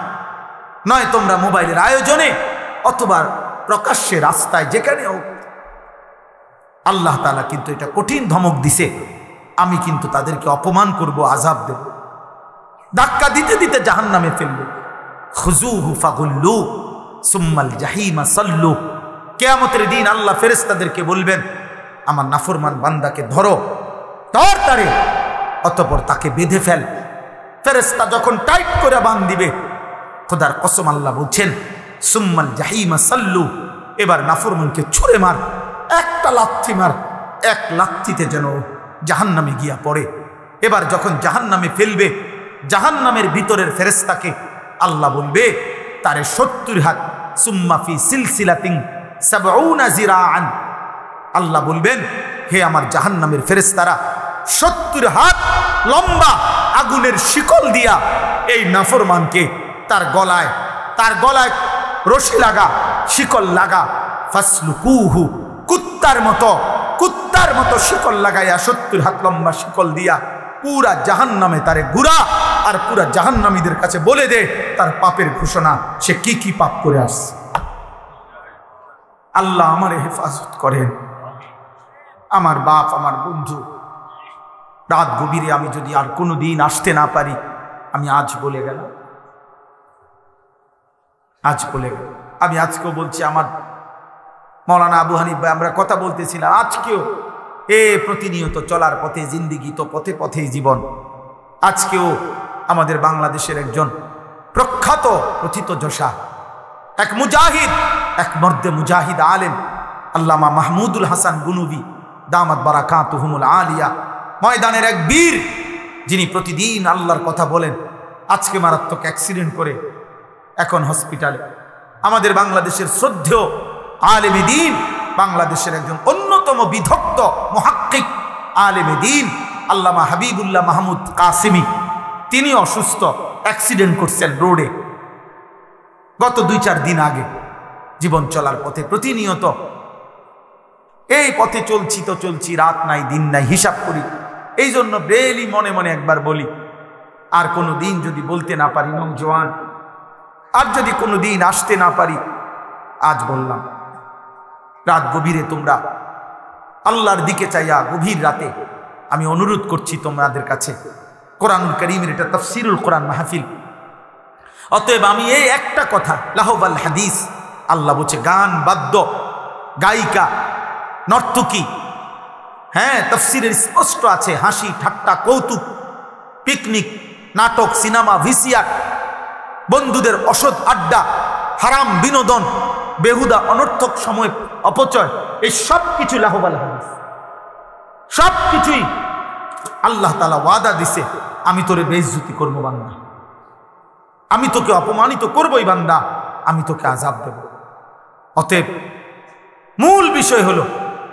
নয় তোমরা মোবাইলের আয়োজনে, অথবা প্রকাশ্যে রাস্তায়, যেখানে হোক। আল্লাহ তাআলা কিন্তু এটা কঠিন ধমক দিছে, আমি কিন্তু তাদেরকে অপমান করব, আযাব দেব, ধাক্কা দিতে দিতে জাহান্নামে ফেলব। খুযূহু ফাগুল্লু সুম্মাল জাহিমা সাল্লু। কিয়ামতের দিন আল্লাহ ফেরেশতাদেরকে বলবেন, আমার নাফরমান বান্দাকে ধরো, ধর তারে, অতঃপর তাকে বেঁধে ফেল। ফেরেশতা যখন টাইট করে বাঁধ দিবে, খোদার কসম আল্লাহ বলছেন, সুম্মাল জাহিমা সাল্লু, এবার নাফরমানকে ছুঁড়ে মার, একটা লাথি মার, এক লাথিতে যেন জাহান্নামে গিয়া পড়ে। এবার যখন জাহান্নামে ফেলবে, জাহান্নামের ভিতরের ফেরেশতাকে আল্লাহ বলবে তারে 70 হাত, সুম্মা ফি সিলসিলাতিন 70 জিরাআন। আল্লাহ বলবেন, হে আমার জাহান্নামের ফেরেশতারা, 70 হাত লম্বা আগুনের শিকল দিয়া এই নাফরমানকে তার গলায় রশি লাগা, শিকল লাগা, ফাসলুকুহু, কুত্তার মতো শিকল লাগাইয়া 70 হাত লম্বা শিকল দিয়া পুরা জাহান্নামে তারে ঘুরা, আর পুরা জাহান্নামীদের কাছে বলে দে তার পাপের ঘোষণা, সে কি কি পাপ করে আসছে। আল্লাহ আমারে হেফাজত করেন। আমার বাপ, আমার বন্ধু, রাত গভীরে আমি যদি আর কোনো দিন আসতে না পারি, আমি আজ বলে গেলাম, আমি আজকেও বলছি, আমার মৌলানা আবু হানিফ ভাই, আমরা কথা বলতেছিলাম, আজকেও প্রতিনিয়ত চলার পথে জিন্দিগি, তো পথে পথেই জীবন। আজকেও আমাদের বাংলাদেশের একজন প্রখ্যাত প্রথিতযশা, এক মুজাহিদ, এক মর্দে মুজাহিদ আলেম, আল্লামা মাহমুদুল হাসান গুনুবি দামাত বারাকাতুহুমুল আলিয়া, ময়দানের এক বীর, যিনি প্রতিদিন আল্লাহর কথা বলেন, আজকে মারাত্মক অ্যাক্সিডেন্ট করে এখন হসপিটালে। আমাদের বাংলাদেশের শ্রদ্ধেয় আলেমে দ্বীন, বাংলাদেশের একজন অন্যতম বিধক্ত মুহাক্কিক আলেমে দ্বীন আল্লামা হাবিবুল্লাহ মাহমুদ কাসিমি, তিনি অসুস্থ, অ্যাক্সিডেন্ট করছেন রোডে গত 2-4 দিন আগে। জীবন চলার পথে প্রতিনিয়ত এই পথে চলছি, রাত নাই দিন নাই, হিসাব করি। এই জন্য ডেইলি মনে মনে একবার বলি, আর কোনো দিন যদি বলতে না পারি নওজোয়ান, আর যদি কোনো দিন আসতে না পারি, আজ বললাম। রাত গভীরে তোমরা আল্লাহর দিকে চাইয়া, গভীর রাতে আমি অনুরোধ করছি তোমাদের কাছে, কোরআনুল কারীমের এটা তাফসীরুল কোরআন মাহফিল, অতএব আমি এই একটা কথা, লাহওয়াল হাদিস, আল্লাহ বলছে গান, বাদ্য, গায়িকা, নর্তকী, হ্যাঁ তাফসীরের স্পষ্ট আছে, হাসি ঠাট্টা কৌতুক, পিকনিক, নাটক, সিনেমা, ভিসিআর, বন্ধুদের অসৎ আড্ডা, হারাম বিনোদন, বেহুদা অনর্থক সময় অপচয়, এই সব কিছু লাহওয়াল হাদিস, সব কিছুই আল্লাহ তাআলা ওয়াদা দিছে, আমি তোরে বেইজ্জতি করবো বান্দা, আমি তোকে অপমানিত করবই বান্দা, আমি তোকে আযাব দেব। অতএব মূল বিষয় হলো,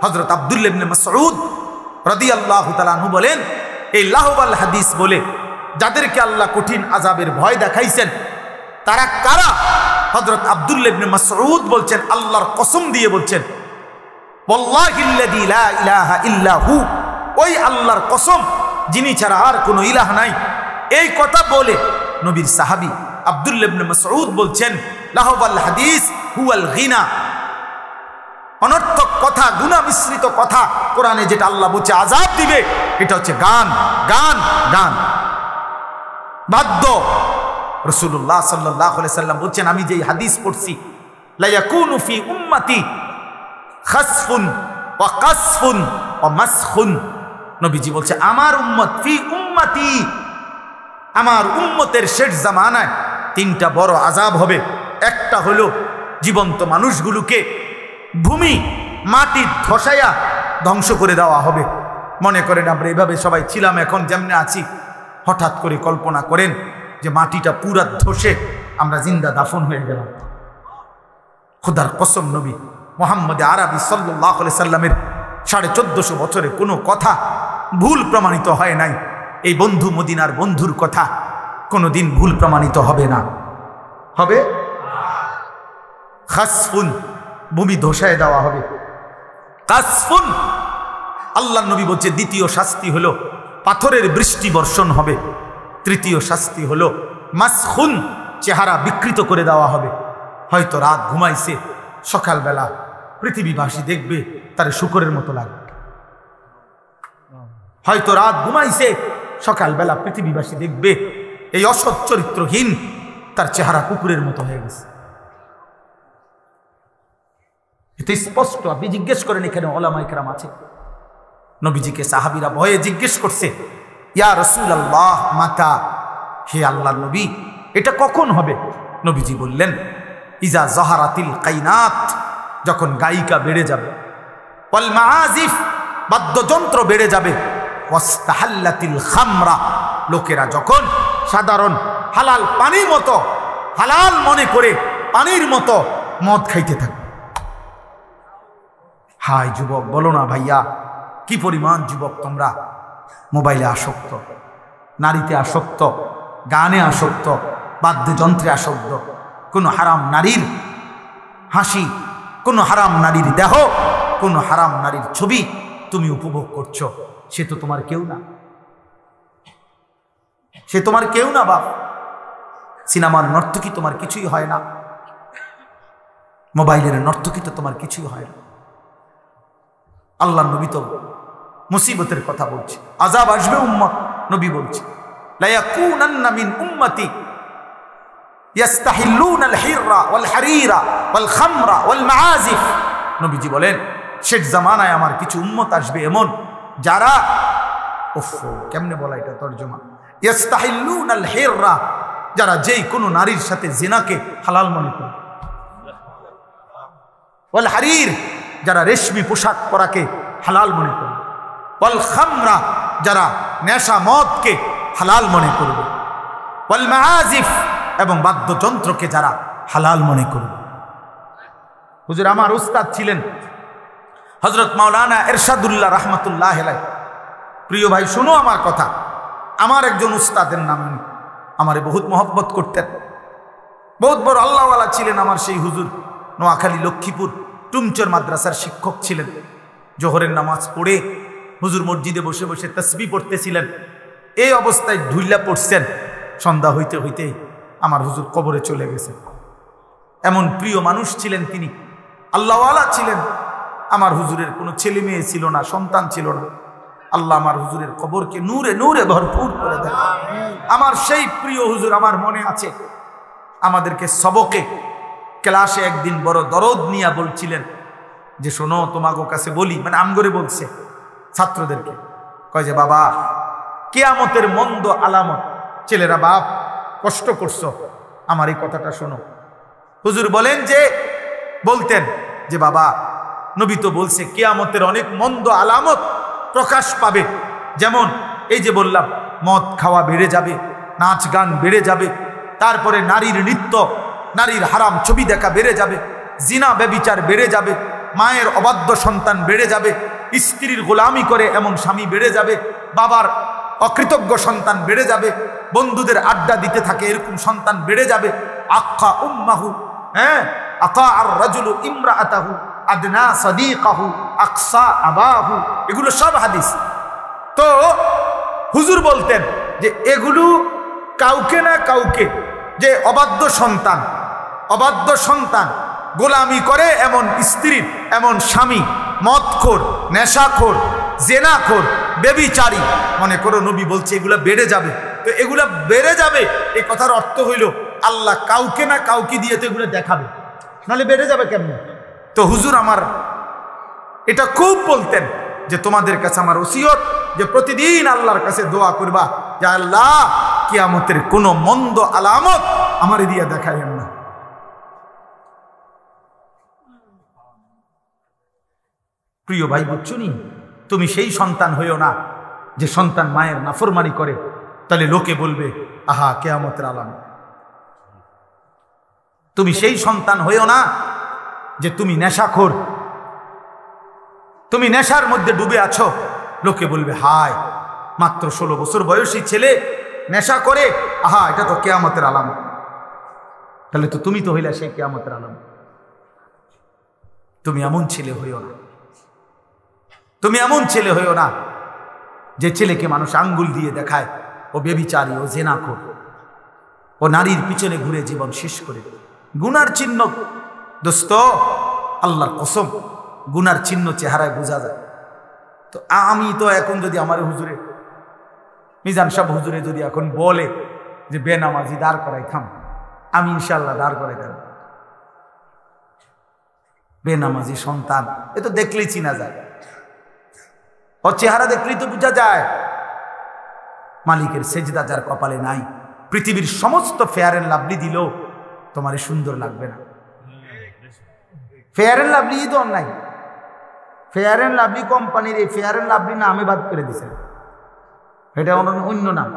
হযরত আব্দুল্লাহ ইবনে মাসউদ রাদিয়াল্লাহু তাআলা আনহু বলেন, এই লাহওয়াল হাদিস বলে যাদেরকে আল্লাহ কঠিন আযাবের ভয় দেখাইছেন, তারা কারা? হযরত আব্দুল্লাহ ইবনে মাসউদ বলছেন, আল্লাহর কসম দিয়ে বলছেন, ওয়াল্লাহিল্লাযী লা ইলাহা ইল্লা হু, ওই আল্লাহর কসম যিনি ছাড়া আর কোনো ইলাহ নাই। এই কথা বলে নবীর সাহাবী আব্দুল্লাহ ইবনে মাসউদ বলছেন, লাহওয়াল হাদিস হুয়াল গিনা, অনর্থক কথা, গুনাহ মিশ্রিত কথা, কোরআনে যেটা আল্লাহ বলছে আযাব দিবে, এটা হচ্ছে গান, গান, গান, বাদ্য। রাসূলুল্লাহ সাল্লাল্লাহু আলাইহি সাল্লাম বলছেন, আমি যেই হাদিস পড়ছি, লা ইয়াকুনু ফি উম্মতি খাসফুন ওয়া কাসফুন ওয়া মাসখুন, নবীজি বলছে আমার উম্মত, ফি উম্মতি, আমার উম্মতের শেষ জামানায় 3টা বড় আযাব হবে। একটা হলো জীবন্ত মানুষগুলোকে ভূমি মাটি ধসাইয়া ধ্বংস করে দেওয়া হবে, মনে করেন আমরা এভাবে সবাই ছিলাম, এখন যেমনে আছি, হঠাৎ করে কল্পনা করেন যে মাটিটা পুরা ধসে আমরা জিন্দা দাফন হয়ে গেলাম। খোদার কসম, নবী মুহাম্মদ আরবি সাল্লাল্লাহু আলাইহি সাল্লামের 1450 বছরে কোনো কথা ভুল প্রমাণিত হয় নাই। এই বন্ধু মদিনার বন্ধুর কথা কোনোদিন ভুল প্রমাণিত হবে না। হবে খাসফুন, ভূমি ধসায় দেওয়া হবে। কাসফুন, আল্লাহ নবী বলছে দ্বিতীয় শাস্তি হলো পাথরের বৃষ্টি বর্ষণ হবে। তৃতীয় শাস্তি হলো মাসখুন, চেহারা বিকৃত করে দেওয়া হবে। হয়তো রাত ঘুমাইছে, সকালবেলা পৃথিবীবাসী দেখবে তার শুকরের মতো লাগবে। হয়তো রাত ঘুমাইছে, সকালবেলা পৃথিবীবাসী দেখবে এই অসৎ চরিত্রহীন তার চেহারা কুকুরের মতো হয়ে গেছে। এটা স্পষ্ট। আপনি জিজ্ঞেস করেন, এখানে ওলামায়ে কেরাম আছে, নবীজিকে সাহাবীরা ভয়ে জিজ্ঞেস করছে, ইয়া রাসূলুল্লাহ মাতা, হে আল্লাহর নবী এটা কখন হবে? নবীজি বললেন, ইজা যাহারাতিল কাইনাত, যখন গায়িকা বেড়ে যাবে, ওয়াল মাআজিফ, বাদ্যযন্ত্র বেড়ে যাবে, ওয়াস্তাহাল্লাতিল খামরা, লোকেরা যখন সাধারণ হালাল পানির মতো, হালাল মনে করে পানির মতো মদ খাইতে থাকে। হায় যুবক, বলো না ভাইয়া, কি পরিমাণ যুবক তোমরা মোবাইলে আসক্ত, নারীতে আসক্ত, গানে আসক্ত, বাদ্যযন্ত্রে আসক্ত। কোনো হারাম নারীর হাসি, কোনো হারাম নারীর দেহ, কোনো হারাম নারীর ছবি তুমি উপভোগ করছো। সে তো তোমার কেউ না, সে তোমার কেউ না বাপ। সিনেমার নর্তকী তোমার কিছুই হয় না, মোবাইলের নর্তকী তো তোমার কিছুই হয় না। আল্লাহ নবী তো মুসিবতের কথা বলছে, আযাব আসবে উম্মত। নবী বলছে, লা ইয়াকুনান্না মিন উম্মতি ইয়াস্তাহিল্লুনাল হিররা ওয়াল হারিরা ওয়াল খামরা ওয়াল মাআজিফ। নবীজি বলেন, শেষ জামানায় আমার কিছু উম্মত আসবে এমন যারা, কেমনে বলা এটা তরজমা, ইয়াস্তাহিল্লুনাল হিররা, যারা যেই কোনো নারীর সাথে জিনাকে হালাল মনে করে, ওয়াল হারির, যারা রেশমি পোশাক পরাকে হালাল মনে করবে, ওয়াল খামরা, যারা নেশা মদকে হালাল মনে করবে, ওয়াল মাআজিফ, এবং বাদ্যযন্ত্রকে যারা হালাল মনে করবে। হুজুর আমার উস্তাদ ছিলেন হযরত মাওলানা ইরশাদুল্লাহ রাহমাতুল্লাহ আলাইহি। প্রিয় ভাই শোনো আমার কথা, আমার একজন উস্তাদের নাম, আমারে বহুত মহব্বত করতেন, বহুত বড় আল্লাহওয়ালা ছিলেন। আমার সেই হুজুর নোয়াখালী লক্ষ্মীপুর টুমচর মাদ্রাসার শিক্ষক ছিলেন। জোহরের নামাজ পড়ে হুজুর মসজিদে বসে বসে তাসবিহ পড়তেছিলেন। এই অবস্থায় ঢুইলা পড়ছেন। সন্ধ্যা হইতে হইতে আমার হুজুর কবরে চলে গেছেন। এমন প্রিয় মানুষ ছিলেন তিনি, আল্লাহওয়ালা ছিলেন। আমার হুজুরের কোনো ছেলে মেয়ে ছিল না, সন্তান ছিল না। আল্লাহ আমার হুজুরের কবরকে নূরে নূরে ভরপুর করে দেন। আমার সেই প্রিয় হুজুর, আমার মনে আছে, আমাদেরকে সবকে ক্লাসে একদিন বড় দরদ নিয়ে বলছিলেন যে, শোনো তোমাকে কাছে বলি, মানে আমগরে বলছে ছাত্রদেরকে, কয় যে বাবা, কিয়ামতের মন্দ আলামত। ছেলেরা, বাপ কষ্ট করছো, আমার এই কথাটা শোনো। হুজুর বলেন যে, বলতেন যে বাবা, নবী তো বলছে কিয়ামতের অনেক মন্দ আলামত প্রকাশ পাবে। যেমন এই যে বললাম, মদ খাওয়া বেড়ে যাবে, নাচ গান বেড়ে যাবে, তারপরে নারীর নৃত্য, নারীর হারাম ছবি দেখা বেড়ে যাবে, জিনা ব্যভিচার বেড়ে যাবে, মায়ের অবাধ্য সন্তান বেড়ে যাবে, স্ত্রীর গোলামি করে এমন স্বামী বেড়ে যাবে, বাবার অকৃতজ্ঞ সন্তান বেড়ে যাবে, বন্ধুদের আড্ডা দিতে থাকে এরকম সন্তান বেড়ে যাবে। আক্কা উম্মাহু, আতা আর রাজুলু ইমরাআতাহু আদনা সাদিকাহু আকসা আবাহু, এগুলো সব হাদিস। তো হুজুর বলতেন যে এগুলো কাউকে না কাউকে, যে অবাধ্য সন্তান গোলামি করে এমন স্ত্রীর, এমন স্বামী, মদখোর, নেশাখোর, জেনাখোর, বেবিচারী, মনে করো নবী বলছে এগুলা বেড়ে যাবে। তো এগুলা বেড়ে যাবে, এই কথার অর্থ হইল আল্লাহ কাউকে না কাউকে দিয়ে তো এগুলো দেখাবে, নাহলে বেড়ে যাবে কেমনে? তো হুজুর আমার এটা খুব বলতেন যে তোমাদের কাছে আমার ওসিয়ত যে প্রতিদিন আল্লাহর কাছে দোয়া করবা যে আল্লাহ কিয়ামতের কোনো মন্দ আলামত আমারে দিয়ে দেখাইয়েন না। প্রিয় ভাই বুঝছুনি, তুমি সেই সন্তান হইও না যে সন্তান মায়ের নাফরমানি করে, তাহলে লোকে বলবে আহা কিয়ামতের আলামত। তুমি সেই সন্তান হইও না যে তুমি নেশাখোর, তুমি নেশার মধ্যে ডুবে আছো, লোকে বলবে হায় মাত্র 16 বছর বয়সী ছেলে নেশা করে, আহা এটা তো কিয়ামতের আলামত। তাহলে তো তুমি তো হইলা সেই কিয়ামতের আলামত। তুমি এমন ছেলে হইও না, তুমি এমন ছেলে হইও না যে ছেলেকে মানুষ আঙ্গুল দিয়ে দেখায় ও ব্যভিচারী, ও জেনাখোর, ও নারীর পিছনে ঘুরে জীবন শেষ করে। গুনার চিহ্ন দোস্ত, আল্লাহর কসম, গুনার চিহ্ন চেহারায় বোঝা যায়। তো আমি তো এখন যদি আমার হুজুরে মিজান সাহেব হুজুরে যদি এখন বলে যে বেনামাজি দাঁড় করাইতাম, আমি ইনশাল্লাহ দাঁড় করাইতাম। বেনামাজি সন্তান এ তো দেখলেই চিনা যায়, ওর চেহারা দেখলেই তো বোঝা যায়। মালিকের সেজদা যার কপালে নাই, পৃথিবীর সমস্ত ফেয়ার এন্ড লাভলি দিলেও তোমার সুন্দর লাগবে না। ফেয়ার এন্ড লাভলি তো নাই, ফেয়ার এন্ড লাভলি কোম্পানির এই ফেয়ার এন্ড লাভলি নামে বাদ করে দিছে, এটা অন্য নাম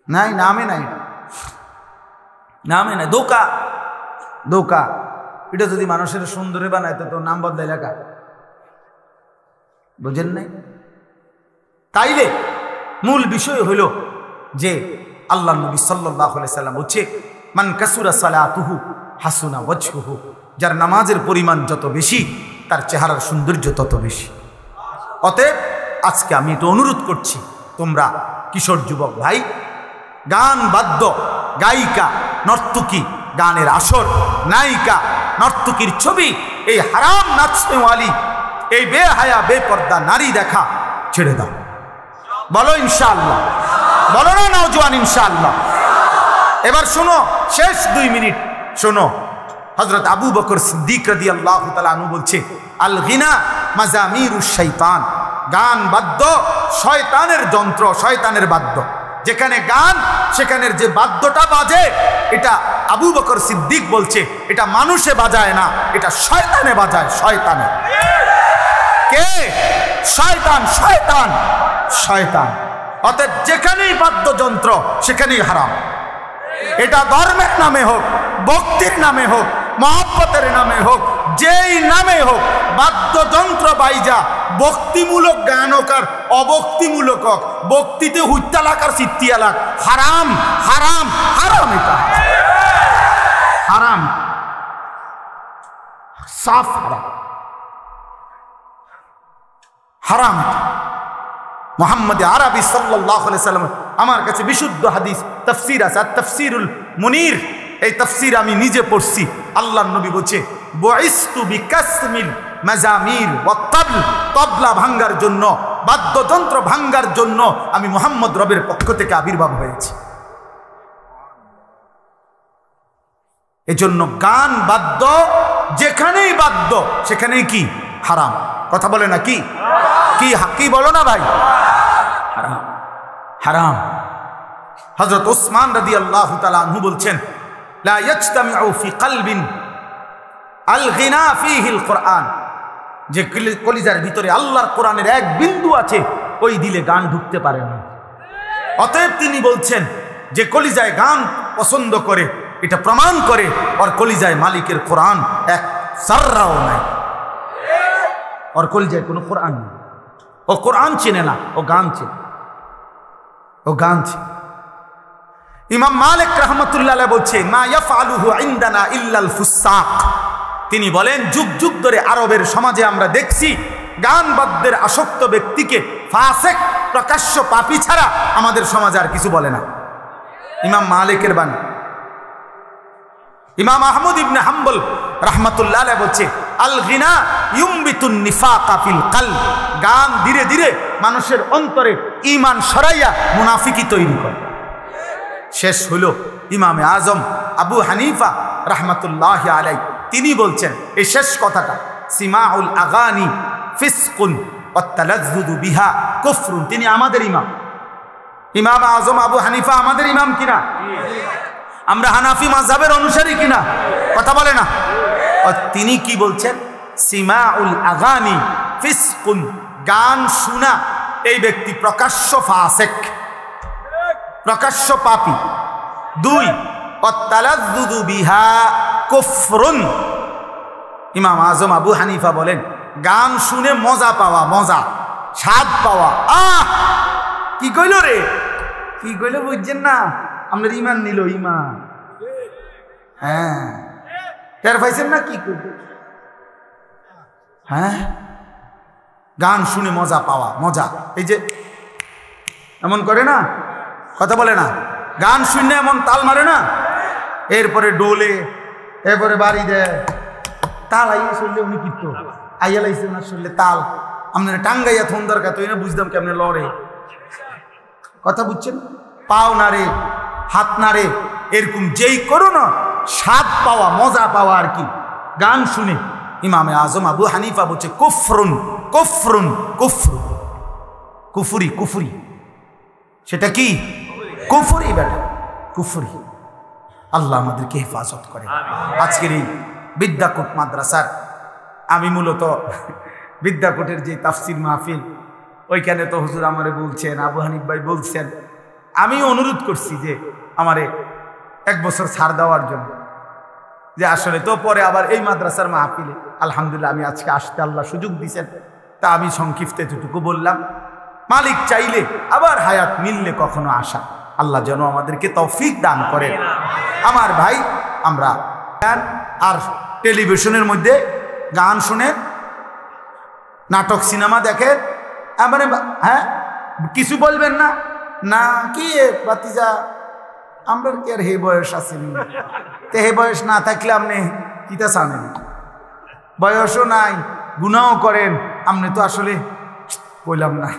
নাই, নামে নাই, নামে নাই, ধোকা ধোকা। এটা যদি মানুষের সুন্দরে বানায় তো নাম বদলাই লেখা, বুঝেন নাই? তাইলে মূল বিষয় হইল যে আল্লাহ নবী সাল্লাল্লাহু আলাইহি সাল্লাম বলছে মান কাসুরা সালাতুহু হাসুনা ওয়াজহুহু, যার নামাজের পরিমাণ যত বেশি তার চেহারার সৌন্দর্য তত বেশি। অতএব আজকে আমি তো অনুরোধ করছি, তোমরা কিশোর যুবক ভাই, গান বাদ্য, গায়িকা, নর্তকী, গানের আসর, নায়িকা, নর্তকীর ছবি, এই হারাম নাচনেওয়ালি, এই বেহায়া বেপর্দা নারী দেখা ছেড়ে দাও। বলো ইনশাআল্লাহ, বলো না নওজোয়ান ইনশাআল্লাহ। এবার শোনো, শেষ 2 মিনিট শোনো। হযরত আবু বকর সিদ্দিক রাদিয়াল্লাহু তাআলা আনহু বলছে আল গিনা মাজামিরুশ শাইতান, গান বাদ্য শয়তানের যন্ত্র, শয়তানের বাদ্য। যেখানে গান সেখানের যে বাদ্যটা বাজে, এটা আবু বকর সিদ্দিক বলছে এটা মানুষে বাজায় না, এটা শয়তানে বাজায়, শয়তানে। কে? শয়তান, শয়তান, শয়তান। অতএব যেখানেই বাদ্যযন্ত্র সেখানেই হারাম। এটা ধর্মের নামে হোক, ভক্তির নামে হোক, মহব্বতের নামে হোক, যেই নামে হোক, বাদ্যযন্ত্র বাইজা ভক্তিমূলক গান হোক আর অভক্তিমূলক হোক, ভক্তিতে হুত্তালাক আর চিত্তিয়ালাক, হারাম হারাম হারাম, এটা হারাম, সাফ হারাম, হারাম। মুহাম্মদ আরবি সাল্লাল্লাহু আলাইহি সাল্লাম আমার কাছে বিশুদ্ধ হাদিস তাফসীর আছে, তাফসীরুল মুনির, এই তাফসীর আমি নিজে পড়ছি। আল্লাহর নবী বলছে বুইস্তু বিকাসমিল মাজামির ওয়া তাবল, তবলা ভাঙ্গার জন্য, বাদ্যযন্ত্র ভাঙ্গার জন্য আমি মুহাম্মদ রবের পক্ষ থেকে আবির্ভাব হয়েছি। এজন্য গান বাদ্য যেখানেই বাদ্য সেখানেই কি হারাম। কথা বলে না কি? কি কি বলো না ভাই? হারাম, হারাম। হযরত উসমান রাদিয়াল্লাহু তাআলা আনহু বলছেন লা ইয়াজতামিউ ফি কলবিন আল গিনা ফিহিল কুরআন, যে কলিজার ভিতরে আল্লাহর কোরআনের এক বিন্দু আছে, ওই দিলে গান ঢুকতে পারে না। অতএব তিনি বলছেন যে কলিজায় গান পছন্দ করে, এটা প্রমাণ করে ওর কলিজায় মালিকের কোরআন এক সাররাও নাই, ওর কলিজায় কোনো কোরআন নেই, ও কোরআন চেনে না, ও গান চেনে, ও গান চেনে। ইমাম মালিক রাহমাতুল্লাহ আলাইহি বলছে মা ইয়াফআলুহু ইনদানা ইল্লাল ফুসাক, তিনি বলেন যুগ যুগ ধরে আরবের সমাজে আমরা দেখছি গান বাদ্যের আসক্ত ব্যক্তিকে ফাসিক, প্রকাশ্য পাপী ছাড়া আমাদের সমাজে আর কিছু বলে না। ইমাম মালিকের বাণী। ইমাম আহমদ ইবনে হাম্বল রাহমাতুল্লাহ আলাইহি বলছে আল গিনা ইউমবিতুন নিফাকা ফিল কলব, গান ধীরে ধীরে মানুষের অন্তরে ঈমান সরাইয়া মুনাফিকি তৈরি করে। শেষ হলো ইমামে আজম আবু হানিফা রাহমাতুল্লাহি আলাইহি, তিনি বলছেন এই শেষ কথাটা, সিমাউল আগানি ফিসকুন ওয়াত তালাজ্জুদু বিহা কুফরুন। তিনি আমাদের ইমাম, ইমাম আজম আবু হানিফা আমাদের ইমাম কিনা? আমরা হানাফি মাযহাবের অনুসারী কিনা? কথা বলে না। তিনি কি বলছেন? সিমাউল আগানি ফিসকুন, গান শোনা এই ব্যক্তি প্রকাশ্য ফাসেক, প্রকাশ্য পাপী। 2 ওয়াতালাজ্জুযু বিহা কুফরুন। ইমাম আজম আবু হানিফা বলেন গান শুনে মজা পাওয়া, মজা স্বাদ পাওয়া। কি কইল রে, কি কইল বুঝছেন না? আপনার ইমান নিল, ইমান। হ্যাঁ, টের পাইছেন না কি করবে? হ্যাঁ, গান শুনে মজা পাওয়া, মজা। এই যে এমন করে না, কথা বলে না, গান শুনে এমন তাল মারে না, এরপরে ডোলে, এরপরে বাড়ি দেয় তাল। আইয়া শুনলে উনি কিত্ত আইয়া লাইছে ওনার শুনলে তাল। আপনার টাঙ্গাইয়া থন দরকার, তো এনে বুঝতাম কেমনে লড়ে। কথা বুঝছেন? পাও নাড়ে, হাত নাড়ে, এরকম যেই করো না, স্বাদ পাওয়া, মজা পাওয়া আর কি গান শুনে। ইমামে আজম আবু হানিফা বলছে কুফরুন, কুফরুন, কুফর, কুফুরি, কুফুরি। সেটা কি? কুফুরি বেটা, কুফুরি। আল্লাহ আমাদেরকে হেফাজত করে। আজকের এই বিদ্যাকূট মাদ্রাসার, আমি মূলত বিদ্যাকূটের যে তাফসির মাহফিল, ওইখানে তো হুজুর আমারে বলছেন, আবু হানিফ ভাই বলছেন, আমি অনুরোধ করছি যে আমারে 1 বছর ছাড় দেওয়ার জন্য, যে আসলে তো পরে আবার এই মাদ্রাসার মাহফিলে আলহামদুলিল্লাহ আমি আজকে আসতে আল্লাহ সুযোগ দিয়েছেন। তা আমি সংক্ষিপ্ত এতটুকু বললাম, মালিক চাইলে আবার হায়াত মিললে কখনো আসা, আল্লাহ যেন আমাদেরকে তৌফিক দান করেন। আমার ভাই, আমরা আর টেলিভিশনের মধ্যে গান শুনে, নাটক সিনেমা দেখেন, মানে হ্যাঁ কিছু বলবেন না, না কি বাতিজা আমরা কি আর হে বয়স আসেনি, তে হে বয়স না থাকলে আপনি কিতা জানেন, বয়সও নাই, গুনাও করেন, আপনি তো আসলে বললাম না,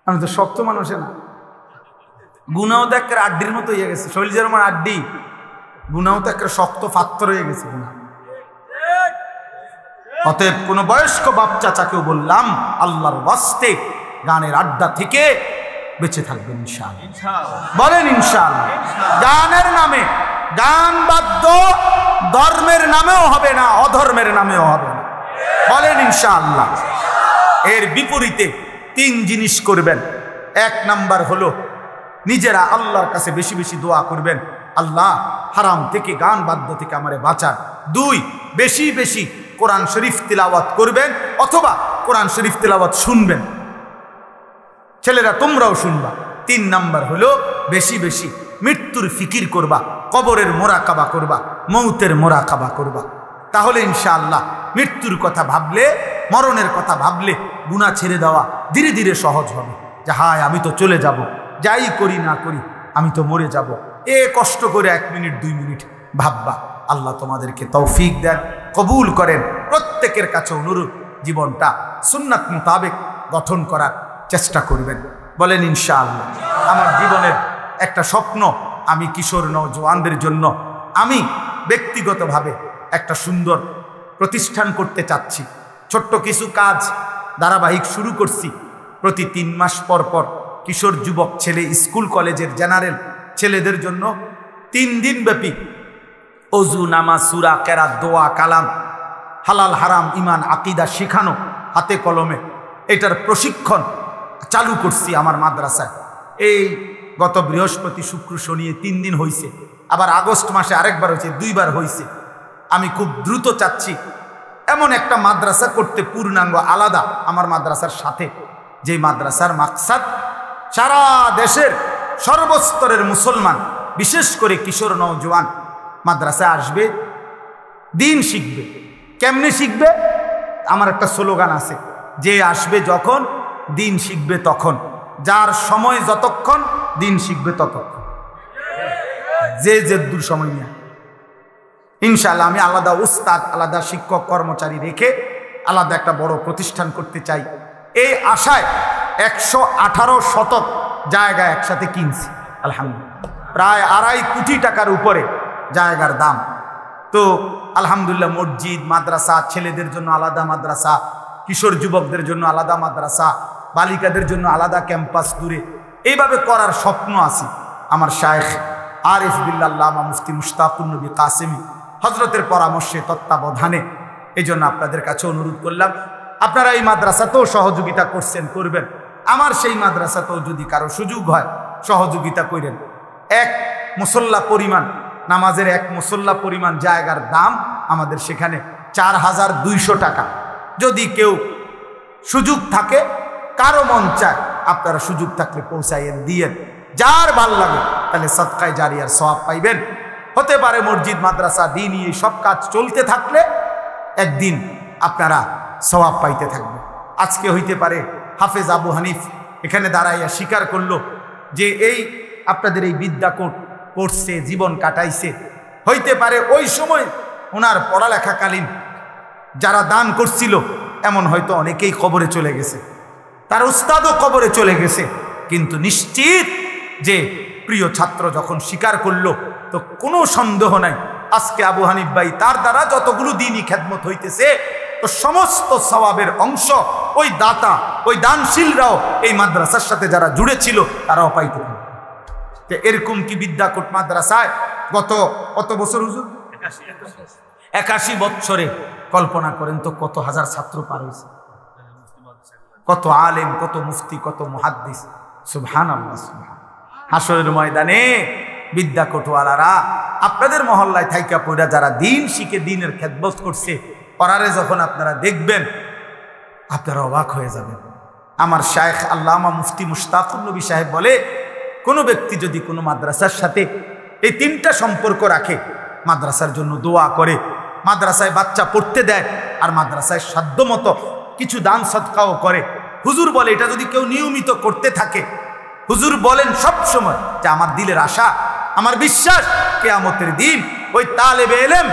আমি তো শক্ত মানুষে না, গুনাও তো একটা আড্ডির মতো হয়ে গেছে, শৈলজার আমার আড্ডি, গুনাও তো একটা শক্ত পাত্র হয়ে গেছে গুনা। অতএব কোন বয়স্ক বাপ চাচাকেও বললাম, আল্লাহর ওয়াস্তে গানের আড্ডা থেকে বেঁচে থাকবেন ইনশাআল্লাহ। বলেন ইনশাআল্লাহ। গানের নামে, গান বাদ্য ধর্মের নামেও হবে না, অধর্মের নামেও হবে না। বলেন ইনশাআল্লাহ। এর বিপরীতে 3 জিনিস করবেন। 1 নাম্বার হলো নিজেরা আল্লাহর কাছে বেশি বেশি দোয়া করবেন, আল্লাহ হারাম থেকে, গান বাদ্য থেকে আমারে বাঁচান। 2 বেশি বেশি কোরআন শরীফ তিলাওয়াত করবেন, অথবা কোরআন শরীফ তিলাওয়াত শুনবেন, ছেলেরা তোমরাও শুনবা। 3 নাম্বার হলো বেশি বেশি মৃত্যুর ফিকির করবা, কবরের মোরাকাবা করবা, মৌতের মোরাকাবা করবা। তাহলে ইনশাআল্লাহ মৃত্যুর কথা ভাবলে, মরণের কথা ভাবলে গুনাহ ছেড়ে দেওয়া ধীরে ধীরে সহজ হবে। যে হায় আমি তো চলে যাব, যাই করি না করি আমি তো মরে যাব, কষ্ট করে 1 মিনিট 2 মিনিট ভাববা। আল্লাহ তোমাদেরকে তৌফিক দেন, কবুল করেন। প্রত্যেকের কাছে অনুরোধ, জীবনটা সুন্নাত মোতাবেক গঠন করার চেষ্টা করবেন। বলেন ইনশাআল্লাহ। আমার জীবনের একটা স্বপ্ন, আমি কিশোর নওজোয়ানদের জন্য আমি ব্যক্তিগতভাবে একটা সুন্দর প্রতিষ্ঠান করতে চাচ্ছি। ছোট্ট কিছু কাজ ধারাবাহিক শুরু করছি। প্রতি 3 মাস পর পর কিশোর যুবক ছেলে, স্কুল কলেজের জেনারেল ছেলেদের জন্য 3 দিন ব্যাপী অজু, নামাজ, সূরা, কেরাত, দোয়া, কালাম, হালাল হারাম, ইমান, আকীদা শেখানো হাতে কলমে, এটার প্রশিক্ষণ চালু করছি আমার মাদ্রাসায়। এই গত বৃহস্পতি, শুক্র, শনি 3 দিন হয়েছে, আবার আগস্ট মাসে আরেকবার হয়েছে, 2 বার হয়েছে। আমি খুব দ্রুত চাচ্ছি এমন একটা মাদ্রাসা করতে, পূর্ণাঙ্গ আলাদা আমার মাদ্রাসার সাথে, যে মাদ্রাসার মাকসাদ সারা দেশের সর্বস্তরের মুসলমান, বিশেষ করে কিশোর নওজোয়ান মাদ্রাসায় আসবে, দিন শিখবে। কেমনে শিখবে? আমার একটা স্লোগান আছে, যে আসবে যখন, দিন শিখবে তখন, যার সময় যতক্ষণ, দিন শিখবে ততক্ষণ। যে দূর সময় নিয়ে ইনশাআল্লাহ আমি আলাদা উস্তাদ, আলাদা শিক্ষক কর্মচারী রেখে আলাদা একটা বড় প্রতিষ্ঠান করতে চাই। এই আশায় 118 শতক জায়গা একসাথে কিনছি আলহামদুলিল্লাহ, প্রায় 2.5 কোটি টাকার উপরে জায়গার দাম। তো আলহামদুলিল্লাহ মসজিদ, মাদ্রাসা, ছেলেদের জন্য আলাদা মাদ্রাসা, কিশোর যুবকদের জন্য আলাদা মাদ্রাসা, বালিকাদের জন্য আলাদা ক্যাম্পাস দূরে, এইভাবে করার স্বপ্ন আছে। আমার শায়েখ আরিফ বিল্লাহ আল্লামা মুফতি মুশতাকুন নবী কাসেমি হজরতের পরামর্শে তত্ত্বাবধানে। এই জন্য আপনাদের কাছে অনুরোধ করলাম, আপনারা এই মাদ্রাসাতেও সহযোগিতা করছেন, করবেন। আমার সেই মাদ্রাসাতেও যদি কারো সুযোগ হয় সহযোগিতা করেন। এক মুসল্লা পরিমাণ, নামাজের এক মুসল্লা পরিমাণ জায়গার দাম আমাদের সেখানে 4200 টাকা। যদি কেউ সুযোগ থাকে, কারো মন চায়, আপনারা সুযোগ থাকলে পৌঁছাইয়েন, দিয়েন। যার ভাল লাগে তাহলে সদকায়ে জারিয়ার সওয়াব পাইবেন। হতে পারে মসজিদ মাদ্রাসা দ্বীনি এই সব কাজ চলতে থাকলে একদিন আপনারা সওয়াব পাইতে থাকবেন। আজকে হইতে পারে হাফেজ আবু হানিফ এখানে দাঁড়াইয়া স্বীকার করলো যে এই আপনাদের এই বিদ্যাকোট পড়ছে, জীবন কাটাইছে। হইতে পারে ওই সময় ওনার পড়ালেখাকালীন যারা দান করছিল এমন হয়তো অনেকেই কবরে চলে গেছে, তার উস্তাদও কবরে চলে গেছে। কিন্তু নিশ্চিত যে প্রিয় ছাত্র যখন স্বীকার করলো, তো কোনো সন্দেহ নাই আজকে আবু হানিফ ভাই তার দ্বারা যতগুলো দ্বীনি খেদমত হইতেছে, তো সমস্ত সওয়াবের অংশ ওই দাতা, ওই দানশীলরাও এই মাদ্রাসার সাথে যারা জুড়ে ছিল তারাও পাইতে পারে। এরকম কি বিদ্যাকোট মাদ্রাসায় কত বছর হুজুর? 81 বছরে কল্পনা করেন তো কত হাজার ছাত্র পার হয়েছে, কত আলেম, কত মুফতি, কত মুহাদ্দিস। সুবহানাল্লাহ, সুবহান। হাসরের ময়দানে বিদ্যাকোটওয়ালারা আপনাদের মহল্লায় থাইকা পড়া যারা দিন শিখে দিনের খেদমত করছে, পরারে যখন আপনারা দেখবেন আপনারা অবাক হয়ে যাবেন। আমার শায়েখ আল্লামা মুফতি মুশতাকুর নবী সাহেব বলে, কোনো ব্যক্তি যদি কোনো মাদ্রাসার সাথে এই 3টা সম্পর্ক রাখে, মাদ্রাসার জন্য দোয়া করে, মাদ্রাসায় বাচ্চা পড়তে দেয়, আর মাদ্রাসায় সাধ্যমতো কিছু দান সদকাও করে, হুজুর বলে এটা যদি কেউ নিয়মিত করতে থাকে, হুজুর বলেন সব সময় যে আমার দিলের আশা, আমার বিশ্বাস কিয়ামতের দিন ওই তালেবে ইলম,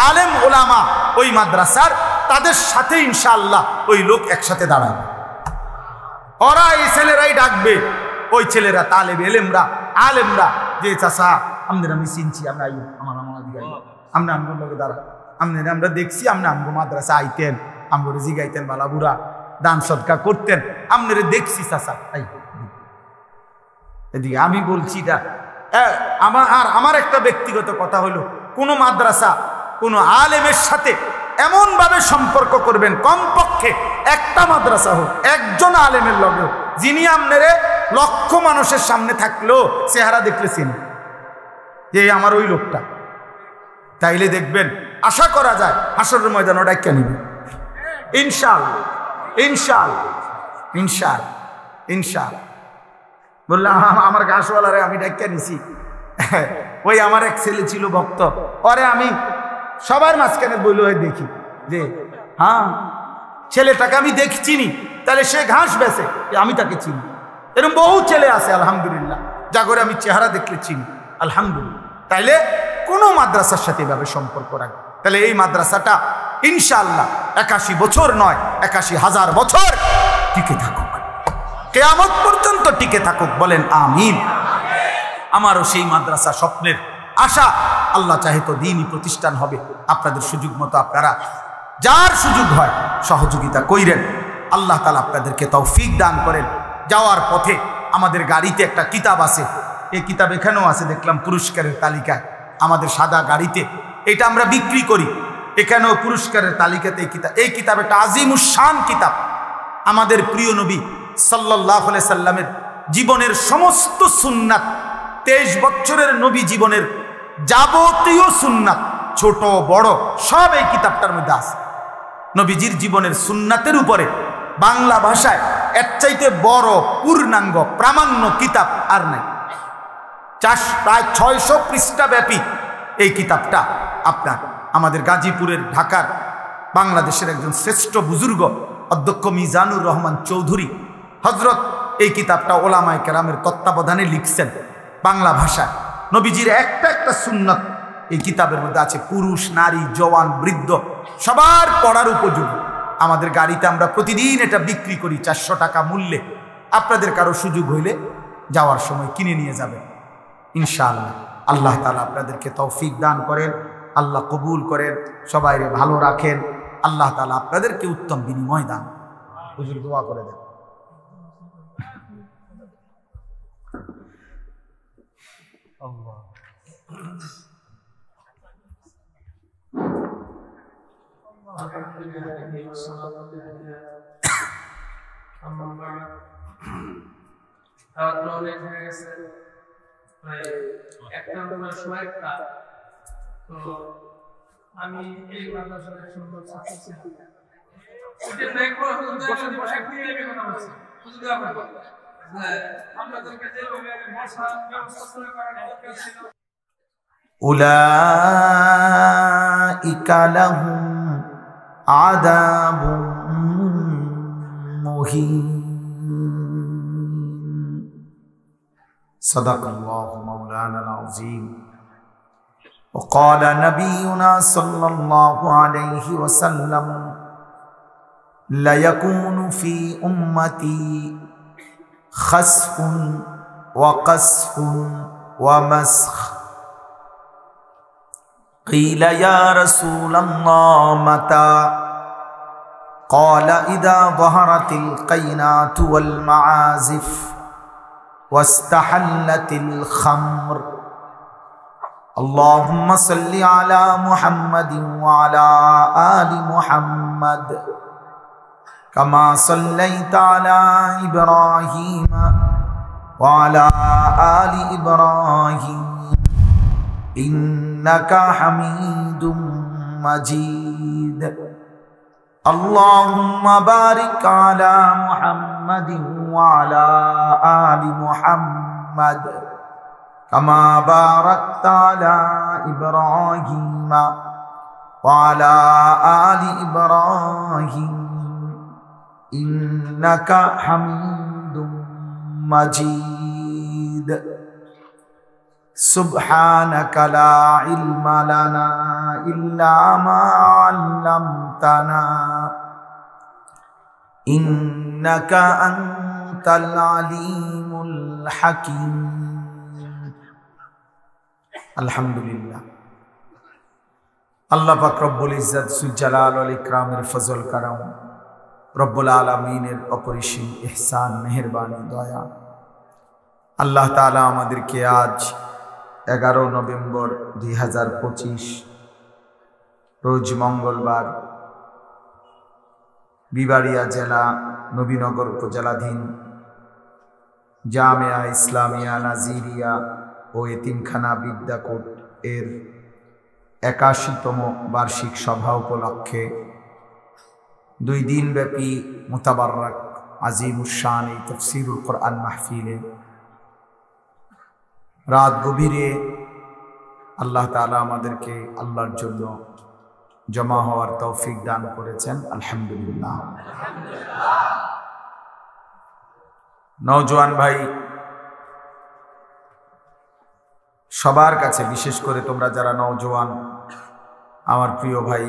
আলেম, ওলামা ওই মাদ্রাসার তাদের সাথে ইনশাআল্লাহ ওই লোক একসাথে দাঁড়াবে। ওরা এই ছেলেরাই ডাকবে, ওই ছেলেরা তালেবে ইলমরা, আলেমরা, যে চাচা আমাদের আমি চিনছি, আমরা আমার আমরা আমগুর লোকে দাঁড়া, আমরা দেখছি আমরা আমগো মাদ্রাসা আইতেন, আমগরে জিগাইতেন, বালাবুরা দান সদকা করতেন, আপনারে দেখছি চাচা। এদিকে আমি বলছি এটা আমার একটা ব্যক্তিগত কথা হলো, কোন মাদ্রাসা কোন আলেমের সাথে এমন ভাবে সম্পর্ক করবেন, কমপক্ষে একটা মাদ্রাসা হোক, একজন আলেমের লগে হোক, যিনি আপনারে লক্ষ মানুষের সামনে থাকলেও চেহারা দেখলেছেন যে আমার ওই লোকটা, তাইলে দেখবেন আশা করা যায় হাসরের ময়দান ওটা কেন নিবে ইনশাআল্লাহ, ইনশাআল্লাহ, ইনশাআল্লাহ, ইনশাআল্লাহ। বললাম আমার ঘাসওয়ালারে আমি ডাক্কা নিছি, ওই আমার এক ছেলে ছিল ভক্ত, পরে আমি সবার মাঝখানে বইল হয়ে দেখি যে হ্যাঁ ছেলেটাকে আমি চিনি, তাহলে সে ঘাস বেচে, আমি তাকে চিনি। এরকম বহু ছেলে আছে আলহামদুলিল্লাহ, যা করে আমি চেহারা দেখলে চিনি, আলহামদুলিল্লাহ। তাইলে কোনো মাদ্রাসার সাথে এভাবে সম্পর্ক রাখবে, তাহলে এই মাদ্রাসাটা ইনশাআল্লাহ 81 বছর নয় 81,000 বছর টিকে থাকুক, কিয়ামত পর্যন্ত টিকে থাকুক, বলেন আমিন। আমারও সেই মাদ্রাসা স্বপ্নের আশা, আল্লাহ চাহে তো দ্বীনি প্রতিষ্ঠান হবে। আপনাদের সুযোগ মতো আপনারা যার সুযোগ হয় সহযোগিতা কইরেন, আল্লাহ তাআলা আপনাদেরকে তৌফিক দান করেন। যাওয়ার পথে আমাদের গাড়িতে একটা কিতাব আছে, এই কিতাব এখানেও আছে দেখলাম পুরস্কারের তালিকায়, আমাদের সাদা গাড়িতে, এটা আমরা বিক্রি করি, এখানেও পুরস্কারের তালিকাতে এই কিতাব একটা আজিমুস শান কিতাব। আমাদের প্রিয় নবী সাল্লাল্লাহু আলাইহি সাল্লামের জীবনের সমস্ত সুন্নাত, 23 বছরের নবী জীবনের যাবতীয় সুন্নাত, ছোট বড় সব এই কিতাবটার মধ্যে আছে। নবীজির জীবনের সুন্নাতের উপরে বাংলা ভাষায় এর চাইতে বড় পূর্ণাঙ্গ প্রামাণ্য কিতাব আর নাই। প্রায় 600 পৃষ্ঠা ব্যাপী এই কিতাবটা আপনার আমাদের গাজীপুরের, ঢাকার, বাংলাদেশের একজন শ্রেষ্ঠ বুজুর্গ অধ্যক্ষ মিজানুর রহমান চৌধুরী হজরত এই কিতাবটা ওলামায়ে কেরামের তত্ত্বাবধানে লিখছেন বাংলা ভাষায়। নবীজির একটা একটা সুন্নাত এই কিতাবের মধ্যে আছে, পুরুষ, নারী, জওয়ান, বৃদ্ধ সবার পড়ার উপযোগী। আমাদের গাড়িতে আমরা প্রতিদিন এটা বিক্রি করি 400 টাকা মূল্যে। আপনাদের কারো সুযোগ হইলে যাওয়ার সময় কিনে নিয়ে যাবেন ইনশাআল্লাহ। আল্লাহ তাআলা আপনাদেরকে তৌফিক দান করেন, আল্লাহ কবুল করেন, সবাইরে ভালো রাখেন, আল্লাহ তাআলা আপনাদেরকে উত্তম বিনিময় দান। হুজুর দোয়া করে দেন। আল্লাহ আমি এই মাদ্রাসার সুন্দর ছাত্র أولئك لهم عذاب مهين صدق الله مولانا العظيم وقال نبينا صلى الله عليه وسلم ليكون في أمتي خسف وقسف ومسخ قيل يا رسول الله متى قال إذا ظهرت القينات والمعازف واستحلت الخمر اللهم صل على محمد وعلى آل محمد كما صليت على إبراهيم وعلى آل إبراهيم إنك حميد مجيد اللهم بارك على محمد وعلى آل محمد كما باركت على إبراهيم وعلى آل إبراهيم إنك حميد مجيد سبحانك لا علم لنا إلا ما علمتنا إنك أنت العليم الحكيم الحمد لله الله পাক রব্বুল ইজ্জত সুল জালাল ওয়াল ইকরামের ফজল করম রব্বুল আলামিনের অপরিসীম ইহসান মেহেরবানি দয়া আল্লাহ তাআলা আমাদেরকে আজ 11 নভেম্বর 2025 রোজ মঙ্গলবার বিবাড়িয়া জেলা নবীনগর উপজেলাধীন জামিয়া ইসলামিয়া নাজিরিয়া ও এতিমখানা বিদ্যাকূট এর 81তম বার্ষিক সভা উপলক্ষে 2 দিন ব্যাপী মুতাবাররক আজিমুশ শান এই তাফসীরুল কোরআন মাহফিলে রাত গভীরে আল্লাহ তাআলা আমাদেরকে আল্লাহর জন্য জমা হওয়ার তৌফিক দান করেছেন আলহামদুলিল্লাহ। নওজোয়ান ভাই সবার কাছে, বিশেষ করে তোমরা যারা নওজোয়ান, আমার প্রিয় ভাই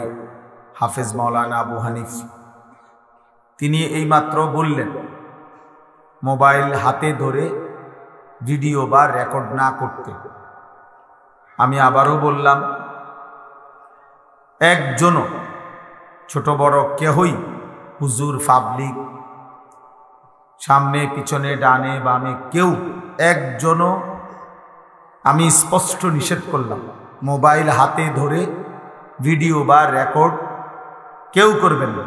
হাফেজ মাওলানা আবু হানিফ, তিনি এইমাত্র বললেন মোবাইল হাতে ধরে ভিডিও বা রেকর্ড না করতে। আমি আবারও বললাম, একজনও ছোট বড় কেহই, হুজুর, পাবলিক, সামনে পিছনে ডানে বামে কেউ একজনও, আমি স্পষ্ট নিষেধ করলাম মোবাইল হাতে ধরে ভিডিও বা রেকর্ড কেউ করবেন না।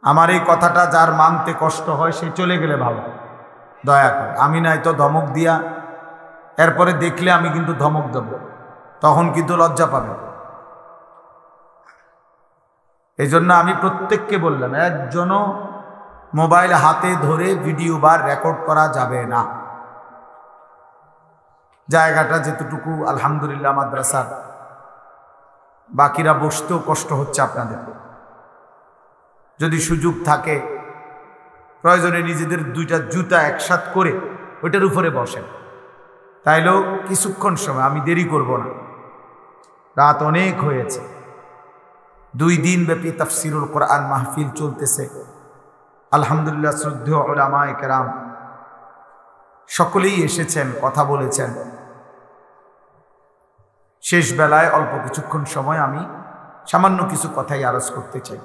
আমার এই কথাটা যার মানতে কষ্ট হয় সে চলে গেলে ভালো, দয়া করে। আমি নাই তো ধমক দিয়া এরপরে দেখলে আমি কিন্তু ধমক দেব, তখন কিন্তু লজ্জা পাবে। এই জন্য আমি প্রত্যেককে বললাম, একজনও মোবাইল হাতে ধরে ভিডিও বা রেকর্ড করা যাবে না। জায়গাটা যেতটুকু আলহামদুলিল্লাহ মাদ্রাসার, বাকিরা বসতেও কষ্ট হচ্ছে আপনাদের। যদি সুযোগ থাকে প্রয়োজনে নিজেদের 2টা জুতা একসাথ করে ওইটার উপরে বসেন, তাইলেও কিছুক্ষণ সময়, আমি দেরি করব না, রাত অনেক হয়েছে। 2 দিন ব্যাপী তাফসীরুল কোরআন মাহফিল চলতেছে আলহামদুলিল্লাহ। শ্রদ্ধেয় উলামায়ে কেরাম সকলেই এসেছেন, কথা বলেছেন। শেষ বেলায় অল্প কিছুক্ষণ সময় আমি সামান্য কিছু কথাই আরজ করতে চাই।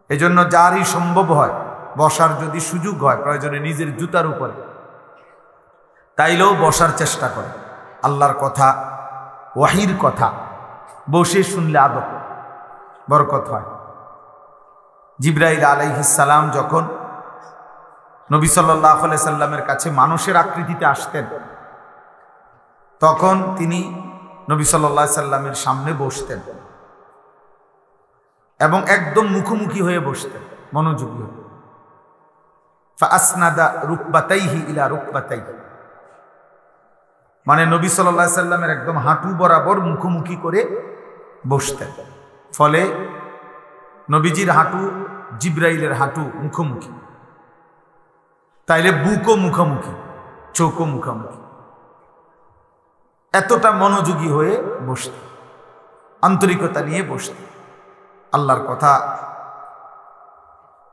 এজন্য যারই সম্ভব হয়, বসার যদি সুযোগ হয় প্রয়োজনে নিজের জুতার উপরে, তাইলেও বসার চেষ্টা করে। আল্লাহর কথা, ওয়াহির কথা বসে শুনলে আদব বরকত হয়। জিবরাইল আলাইহিস সালাম যখন নবী সাল্লাল্লাহু আলাইহি সাল্লামের কাছে মানুষের আকৃতিতে আসতেন, তখন তিনি নবী সাল্লাল্লাহু আলাইহি সাল্লামের সামনে বসতেন এবং একদম মুখোমুখি হয়ে বসতেন, মনোযোগী হয়ে। ফাসনাদা রুকবাতাইহি ইলা রুকবাতাইহি, মানে নবী সাল্লাল্লাহু আলাইহি সাল্লামের একদম হাঁটু বরাবর মুখোমুখি করে বসতেন। ফলে নবীজির হাঁটু জিবরাইলের হাঁটু মুখোমুখি, তাইলে বুকও মুখোমুখি, চোখও মুখোমুখি। এতটা মনোযোগী হয়ে বসতেন, আন্তরিকতা নিয়ে বসতেন। আল্লাহর কথা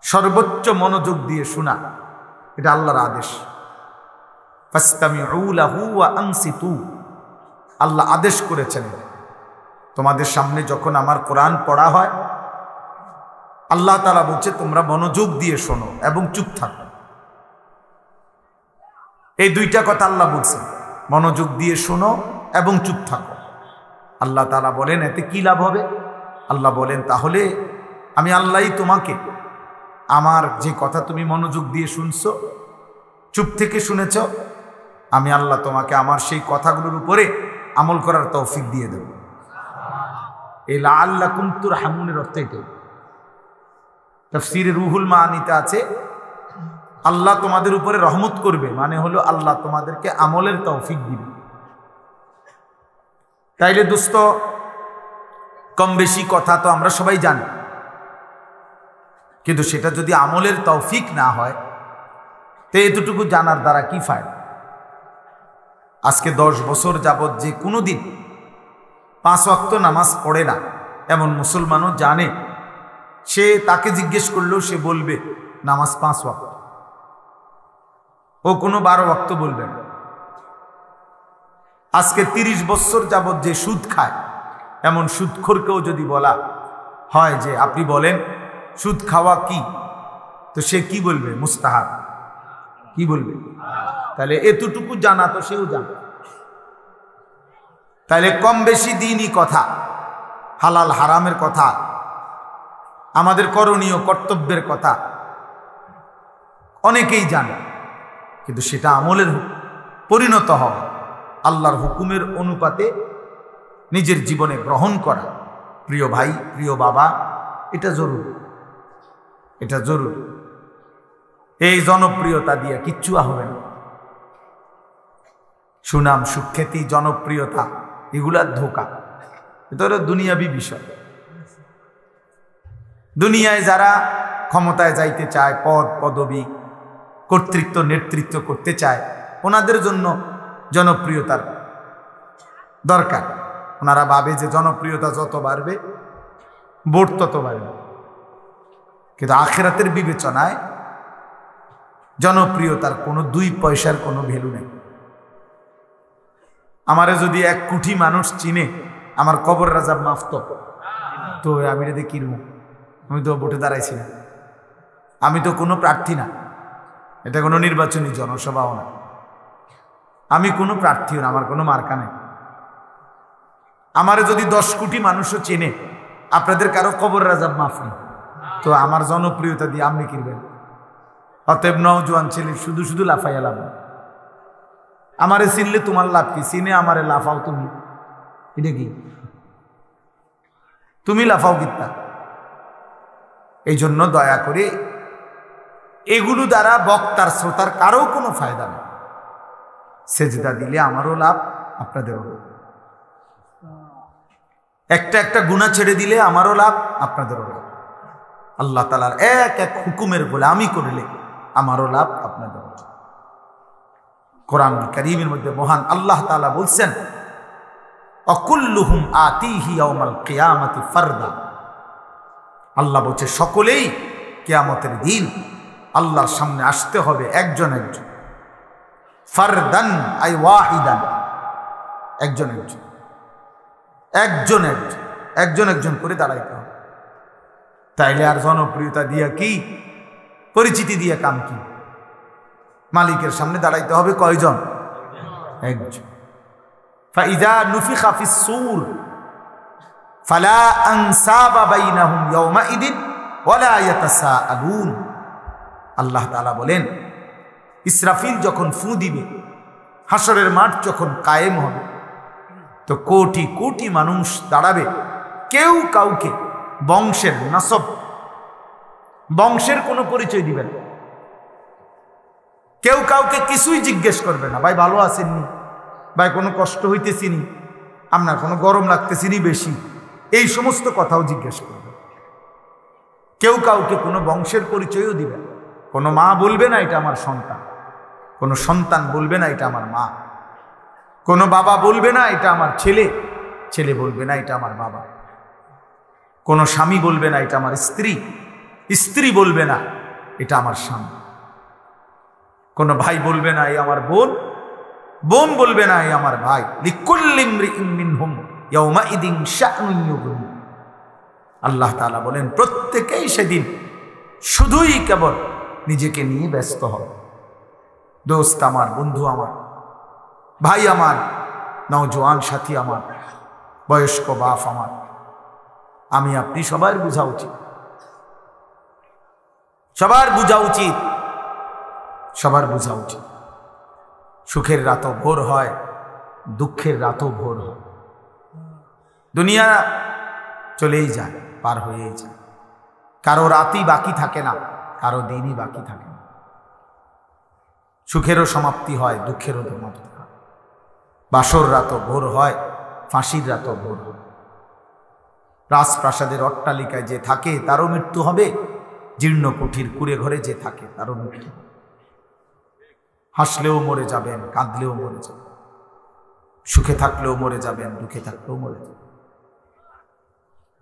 সর্বোচ্চ মনোযোগ দিয়ে শোনা, এটা আল্লাহর আদেশ। ফাসতামিউ লাহু ওয়া আনসিতু, আল্লাহ আদেশ করেছেন তোমাদের সামনে যখন আমার কোরআন পড়া হয়, আল্লাহ তাআলা বলছে তোমরা মনোযোগ দিয়ে শোনো এবং চুপ থাকো। এই দুইটা কথা আল্লাহ বলছেন, মনোযোগ দিয়ে শোনো এবং চুপ থাকো। আল্লাহ তাআলা বলেন এতে কি লাভ হবে? আল্লাহ বলেন তাহলে আমি আল্লাহই তোমাকে আমার যে কথা তুমি মনোযোগ দিয়ে শুনছো, চুপ থেকে শুনেছ, আমি আল্লাহ তোমাকে আমার সেই কথাগুলোর উপরে আমল করার তৌফিক দিয়ে দেব। এই লাআল্লাকুম তুরহামুনের অর্থ এটাই। তাফসীরে রুহুল মাআনিতে আছে আল্লাহ তোমাদের উপরে রহমত করবে, মানে হলো আল্লাহ তোমাদেরকে আমলের তৌফিক দিবে। তাইলে দোস্ত, কম বেশি কথা তো আমরা সবাই জানি, কিন্তু সেটা যদি আমলের তৌফিক না হয় তো এতটুকু জানার দ্বারা কি ফায়দা? আজকে 10 বছর যাবৎ যে কোনো দিন 5 ওয়াক্ত নামাজ পড়ে না এমন মুসলমানও জানে, সে তাকে জিজ্ঞেস করলেও সে বলবে নামাজ 5 ওয়াক্ত, ও কোনো 12 ওয়াক্ত বলবে না। আজকে 30 বছর যাবৎ যে সুদ খায় এমন সুদখোরকেও যদি বলা হয় যে আপনি বলেন সুদ খাওয়া কি, তো সে কি বলবে? মুস্তাহাব। কি বলবে? তাহলে এতটুকু জানা তো সেও জানে। তাহলে কম বেশি দিনই কথা, হালাল হারামের কথা, আমাদের করণীয় কর্তব্যের কথা অনেকেই জানে, কিন্তু সেটা আমলের পরিণত হওয়া, আল্লাহর হুকুমের অনুপাতে নিজের জীবনে গ্রহণ করা, প্রিয় ভাই প্রিয় বাবা, এটা জরুরি। এটা জরুরি। এই জনপ্রিয়তা দিয়ে কিচ্ছু হবে না। সুনাম সুখ্যাতি জনপ্রিয়তা এগুলার ধোঁকা, এটা হলো দুনিয়াবি বিষয়। দুনিয়ায় যারা ক্ষমতায় যাইতে চায়, পদ পদবী কর্তৃত্ব নেতৃত্ব করতে চায়, ওনাদের জন্য জনপ্রিয়তার দরকার। ওনারা ভাবে যে জনপ্রিয়তা যত বাড়বে ভোট তত বাড়বে, কিন্তু আখিরাতের বিবেচনায় জনপ্রিয়তার কোনো 2 পয়সার কোনো ভ্যালু নেই। আমারে যদি 1 কোটি মানুষ চিনে, আমার কবর রাজাব মাফ তো আমি এটা দিয়ে কিনব? আমি তো ভোটে দাঁড়াইছি না, আমি তো কোনো প্রার্থী না, এটা কোনো নির্বাচনী জনসভাও না, আমি কোনো প্রার্থীও না, আমার কোনো মার্কা নেই। আমারে যদি 10 কোটি মানুষও চেনে, আপনাদের কারো কবর রাজাব মাফ নেই, তো আমার জনপ্রিয়তা দিয়ে আপনি কিনবেন? অতএব নওজোয়ান ছেলে শুধু শুধু লাফাইয়া লাভ, আমারে চিনলে তোমার লাভ কি? চিনে আমারে লাফাও তুমি, এটা কি? তুমি লাফাও কিত্তা? এই জন্য দয়া করে এগুলো দ্বারা বক্তার শ্রোতার কারো কোনো ফায়দা নেই। সেজদা দিলে আমারও লাভ, আপনাদেরও লাভ। একটা একটা গুনাহ ছেড়ে দিলে আমারও লাভ, আপনাদেরও লাভ। আল্লাহ তাআলার এক এক হুকুমের গোলামি করলে আমারও লাভ, আপনাদেরও লাভ। কোরআনুল কারীমের মধ্যে মহান আল্লাহ তাআলা বলছেন, অকুল্লুহুম আতিহি ইয়াউমাল কিয়ামাতি ফারদা। আল্লাহ বলছে সকলেই কিয়ামতের দিন আল্লাহর সামনে আসতে হবে একজন একজন। ফারদান আই ওয়াহিদান, একজন একজন, একজন একজন, একজন একজন করে দাঁড়াইতে হবে। তাইলে আর জনপ্রিয়তা দিয়া কি, পরিচিতি দিয়ে কাম কি? মালিকের সামনে দাঁড়াইতে হবে কয়জন? একজন। ফাইযা নুফিখা ফিস সূর, ফালা আনসাবা বাইনাহুম ইয়াওমাইদিন ওয়ালা ইয়াতাসাআলুন। আল্লাহ তাআলা বলেন, ইসরাফিল যখন ফু দিবে, হাসরের মাঠ যখন কায়েম হবে, তো কোটি কোটি মানুষ দাঁড়াবে, কেউ কাউকে বংশের নাসব, বংশের কোনো পরিচয় দিবে না, কেউ কাউকে কিছুই জিজ্ঞেস করবে না। ভাই ভালো আছেননি, ভাই কোনো কষ্ট হইতেছিনি, আপনার কোনো গরম লাগতেছিনি বেশি, এই সমস্ত কথাও জিজ্ঞেস করবে। কেউ কাউকে কোনো বংশের পরিচয়ও দিবে না। কোনো মা বলবে না এটা আমার সন্তান, কোনো সন্তান বলবে না এটা আমার মা, কোনো বাবা বলবে না এটা আমার ছেলে, ছেলে বলবে না এটা আমার বাবা, কোনো স্বামী বলবে না এটা আমার স্ত্রী, স্ত্রী বলবে না এটা আমার স্বামী, কোনো ভাই বলবে না এই আমার বোন, বোন বলবে না এই আমার ভাই। লিকুল্লি ইমরিইন মিনহুম ইয়াওমাইদিন শা'নুন ইউগনি। আল্লাহ তাআলা বলেন, প্রত্যেকেই সেদিন শুধুই কেবল নিজেকে নিয়ে ব্যস্ত হবে। দোস্ত আমার, বন্ধু আমার, ভাই আমার, নওজোয়ান সাথী আমার, বয়স্ক বাপ আমার, আমি আপনি সবার বোঝা উচিত, সবার বোঝা উচিত, সবার বোঝা উচিত। সুখের রাতও ভোর হয়, দুঃখের রাতও ভোর হয়। দুনিয়া চলেই যায়, পার হয়েই যায়। কারো রাতই বাকি থাকে না, কারো দিনই বাকি থাকে না। সুখেরও সমাপ্তি হয়, দুঃখেরও সমাপ্তি হয়। বাসর রাতও ভোর হয়, ফাঁসির রাতও ভোর হয়। রাজপ্রাসাদের অট্টালিকায় যে থাকে তারও মৃত্যু হবে, জীর্ণ কুঠির কুড়ে ঘরে যে থাকে তারও মৃত্যু হবে। হাসলেও মরে যাবেন, কাঁদলেও মরে যাবেন, সুখে থাকলেও মরে যাবেন, দুঃখে থাকলেও মরে যাবেন।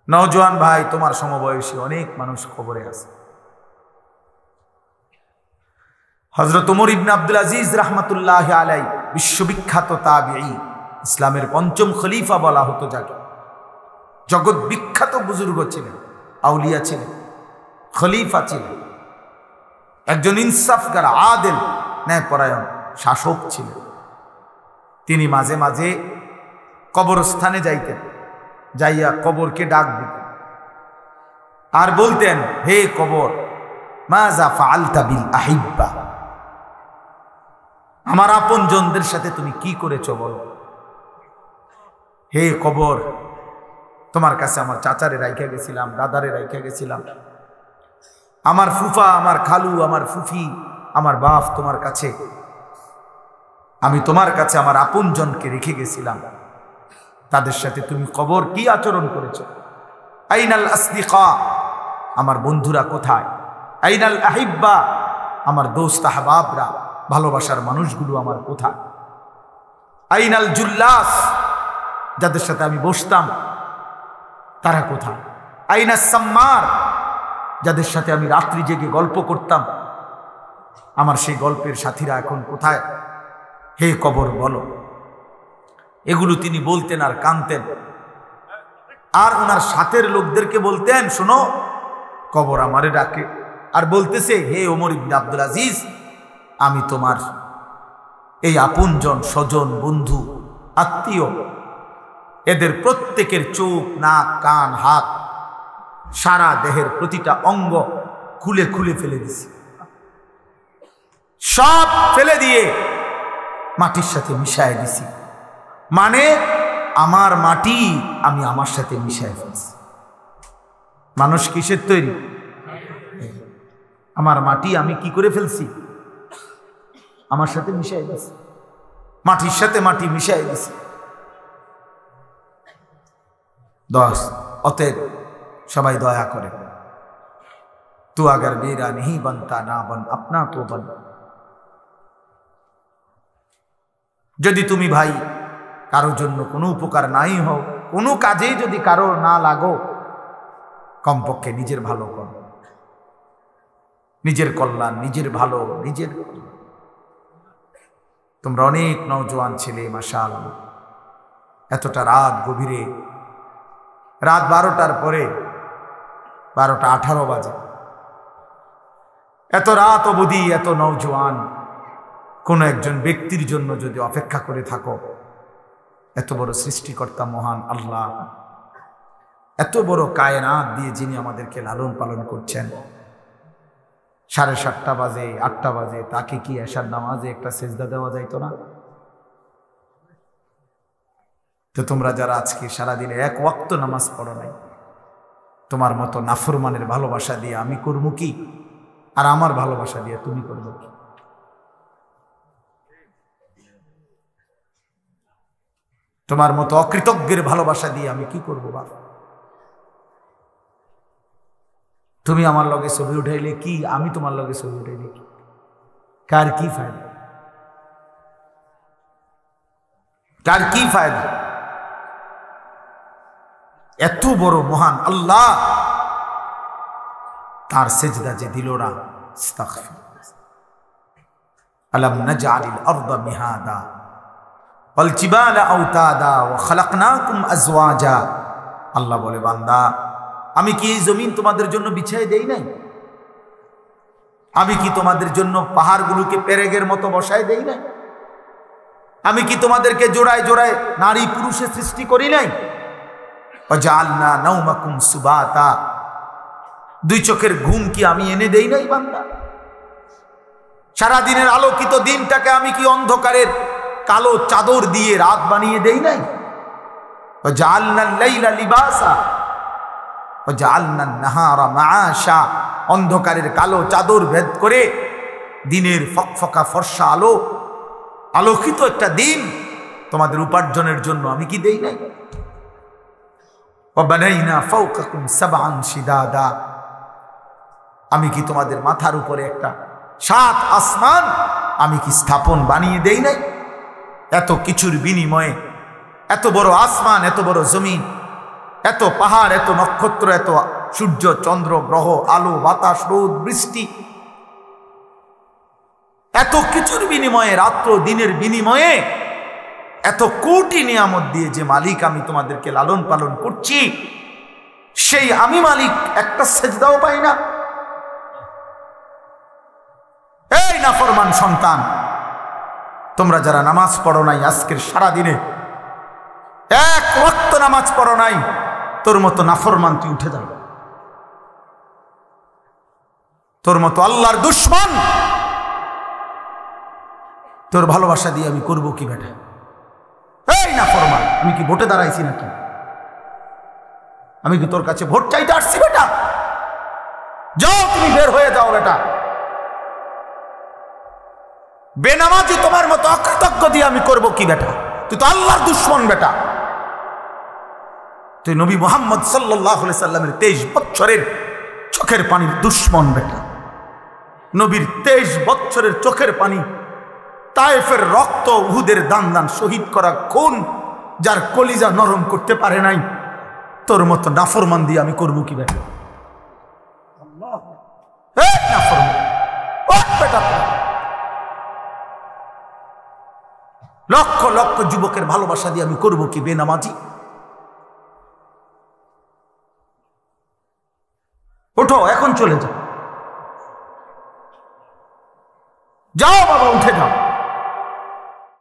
নওজোয়ান ভাই, তোমার সমবয়সী অনেক মানুষ কবরে আছে। হযরত ওমর ইবনে আব্দুল আজিজ রাহমাতুল্লাহি আলাইহি, বিশ্ববিখ্যাত তাবিঈ, ইসলামের পঞ্চম খলিফা বলা হতো যাকে, জগৎ বিখ্যাত বুজুর্গ ছিলেন, আউলিয়া ছিলেন, খলিফা ছিলেন, একজন ইনসাফগার, আদেল, ন্যায়পরায়ণ শাসক ছিলেন। তিনি মাঝে মাঝে কবরস্থানে যাইতেন, যাইয়া কবরকে ডাক দিতেন আর বলতেন, হে কবর, মাযা ফাআলতা বিল আহিব্বা, আমার আপনজনদের সাথে তুমি কি করেছো বলো। হে কবর, তোমার কাছে আমার চাচারে রাইখা গেছিলাম, দাদারে রাইখা গেছিলাম, আমার ফুফা, আমার খালু, আমার ফুফি, আমার বাপ তোমার কাছে, আমি তোমার কাছে আমার আপনজনকে রেখে গেছিলাম, তাদের সাথে তুমি কবর কি আচরণ করেছো। আইনাল আসদিকা, আমার বন্ধুরা কোথায়। আইনাল আহিব্বা, আমার দোস্ত আহবাবরা, ভালোবাসার মানুষগুলো আমার কোথায়। আইনাল জুল্লাস, যাদের সাথে আমি বসতাম তারা কোথায়। আইনাস সাম্মার, যাদের সাথে আমি রাত্রি জেগে গল্প করতাম, আমার সেই গল্পের সাথীরা এখন কোথায়। হে কবর বলো। এগুলো তিনি বলতেন আর কাঁদতেন। আর ওনার সাথের লোকদেরকে বলতেন, শোনো, কবর আমারে ডাকে, আর বলতেছে, হে ওমর ইবনে আব্দুল আজিজ, আমি তোমার এই আপনজন, স্বজন, বন্ধু, আত্মীয়, এদের প্রত্যেকের চোখ, নাক, কান, হাত, সারা দেহের প্রতিটা অঙ্গ খুলে খুলে ফেলে দিছি, সব ফেলে দিয়ে মাটির সাথে মিশায় দিছি। মানে আমার মাটি আমি আমার সাথে মিশায় ফেলছি। মানুষ কিসের তৈরি? আমার মাটি আমি কি করে ফেলছি? আমার সাথে মিশাই দিছি, মাটির সাথে মাটি মিশাই দিছি। 10 অতএব সবাই দয়া করে, তু আগার মেরা नहीं बनता ना बन अपना तो बन। যদি তুমি ভাই কারোর জন্য কোনো উপকার নাই হও, কোনো কাজেই যদি কারোর না লাগো, কমপক্ষে নিজের ভালো করো, নিজের কল্যাণ, নিজের ভালো, নিজের। তোমরা অনেক নওজোয়ান ছেলে, মাশাআল্লাহ, এতটা রাত গভীরে, রাত 12টার পরে, 12টা 18 বাজে, এত রাত অবধি এত নওজোয়ান কোন একজন ব্যক্তির জন্য যদি অপেক্ষা করে থাকো, এত বড় সৃষ্টিকর্তা মহান আল্লাহ এত বড় কায়নাত দিয়ে যিনি আমাদেরকে লালন পালন করছেন, 7:30 বাজে 8টা বাজে তাকে কি এশার নামাজে একটা সেজদা দেওয়া যাইতো না? তো তোমরা যারা আজকে সারাদিনে এক ওয়াক্ত নামাজ পড়ো নাই, তোমার মতো নাফরমানের ভালোবাসা দিয়ে আমি করবো কি, আর আমার ভালোবাসা দিয়ে তুমি করবো কি? তোমার মতো অকৃতজ্ঞের ভালোবাসা দিয়ে আমি কি করবো বাবা? তুমি আমার লগে ছবি উঠাইলে কি, আমি তোমার লগে ছবি উঠাইলে কি, কার কি ফায়দা? কার কি ফায়দা? এত বড় মহান আল্লাহ তার সেজদা যে দিল না, আস্তাগফিরুল্লাহ। আলাম নাজআলিল আরদা মিহাদা ওয়াল জিবালা আওতাদা ওয়া খালাকনাকুম আজওয়াজা। আল্লাহ বলে, বান্দা আমি কি এই জমিন তোমাদের জন্য বিছাই দেই নাই? আমি কি তোমাদের জন্য পাহাড়গুলোকে পেরেগের মতো বসায় দেই নাই? আমি কি তোমাদেরকে জোড়ায় জোড়ায় নারী পুরুষে সৃষ্টি করি নাই? ওয়াজআলনা নাওমাকুম সুবাতা, দুই চোখের ঘুম কি আমি এনে দেই নাই বান্দা? সারা দিনের আলোকিত দিনটাকে আমি কি অন্ধকারের কালো চাদর দিয়ে রাত বানিয়ে দেই নাই? ওয়াজআলনাল লাইলা লিবাসা ওয়াজআলনান নাহারা মাআশা, অন্ধকারের কালো চাদর ভেদ করে দিনের ফকফকা ফর্সা আলো, আলোকিত একটা দিন তোমাদের উপার্জনের জন্য আমি কি দেই নাই? ওয়াবানাইনা ফাওকাকুম সাবআন শিদাদা, আমি কি তোমাদের মাথার উপরে একটা 7 আসমান আমি কি স্থাপন বানিয়ে দেই নাই? এত কিছুর বিনিময়ে এত বড় আসমান, এত বড় জমিন, এত পাহাড়, এত নক্ষত্র, এত সূর্য চন্দ্র গ্রহ, আলো বাতাস রোদ বৃষ্টি, এত কিছুর বিনিময়ে, রাত্র দিনের বিনিময়ে, এত কোটি নিয়ামত দিয়ে যে মালিক আমি তোমাদেরকে লালন পালন করছি, সেই আমি মালিক একটা সেজদাও পাই না? এই নাফরমান সন্তান, তোমরা যারা নামাজ পড়ো নাই, আজকের সারা দিনে এক ওয়াক্ত নামাজ পড়ো নাই, তোর মতো নাফরমান তুই উঠে যাবে। তোর মতো আল্লাহর দুশমন, তোর ভালোবাসা দিয়ে আমি করবো কি বেটা? এই নাফরমান, আমি কি ভোটে দাঁড়াইছি নাকি? আমি কি তোর কাছে ভোট চাইতে আসছি বেটা? যাও, তুমি বের হয়ে যাও বেটা। বেনামাজি তোমার মতো অকৃতজ্ঞ দিয়ে আমি করবো কি বেটা? তুই তো আল্লাহর দুশমন বেটা। তুই নবী মুহাম্মদ সাল্লাল্লাহু আলাইহি সাল্লামের 23 বছরের চোখের পানির দুশমন বেটা। নবীর 23 বছরের চোখের পানি, তায়েফের রক্ত, উহুদের দান দান শহীদ করা খুন, যার কলিজা নরম করতে পারে নাই, তোর মতো নাফরমান দিয়ে আমি করবো কি বেটা? নাফরমান বেটা। লক্ষ লক্ষ যুবকের ভালোবাসা দিয়ে আমি করবো কি বেনামাজি? ওঠো, এখন চলে যাও, যাও বাবা, উঠে যাও।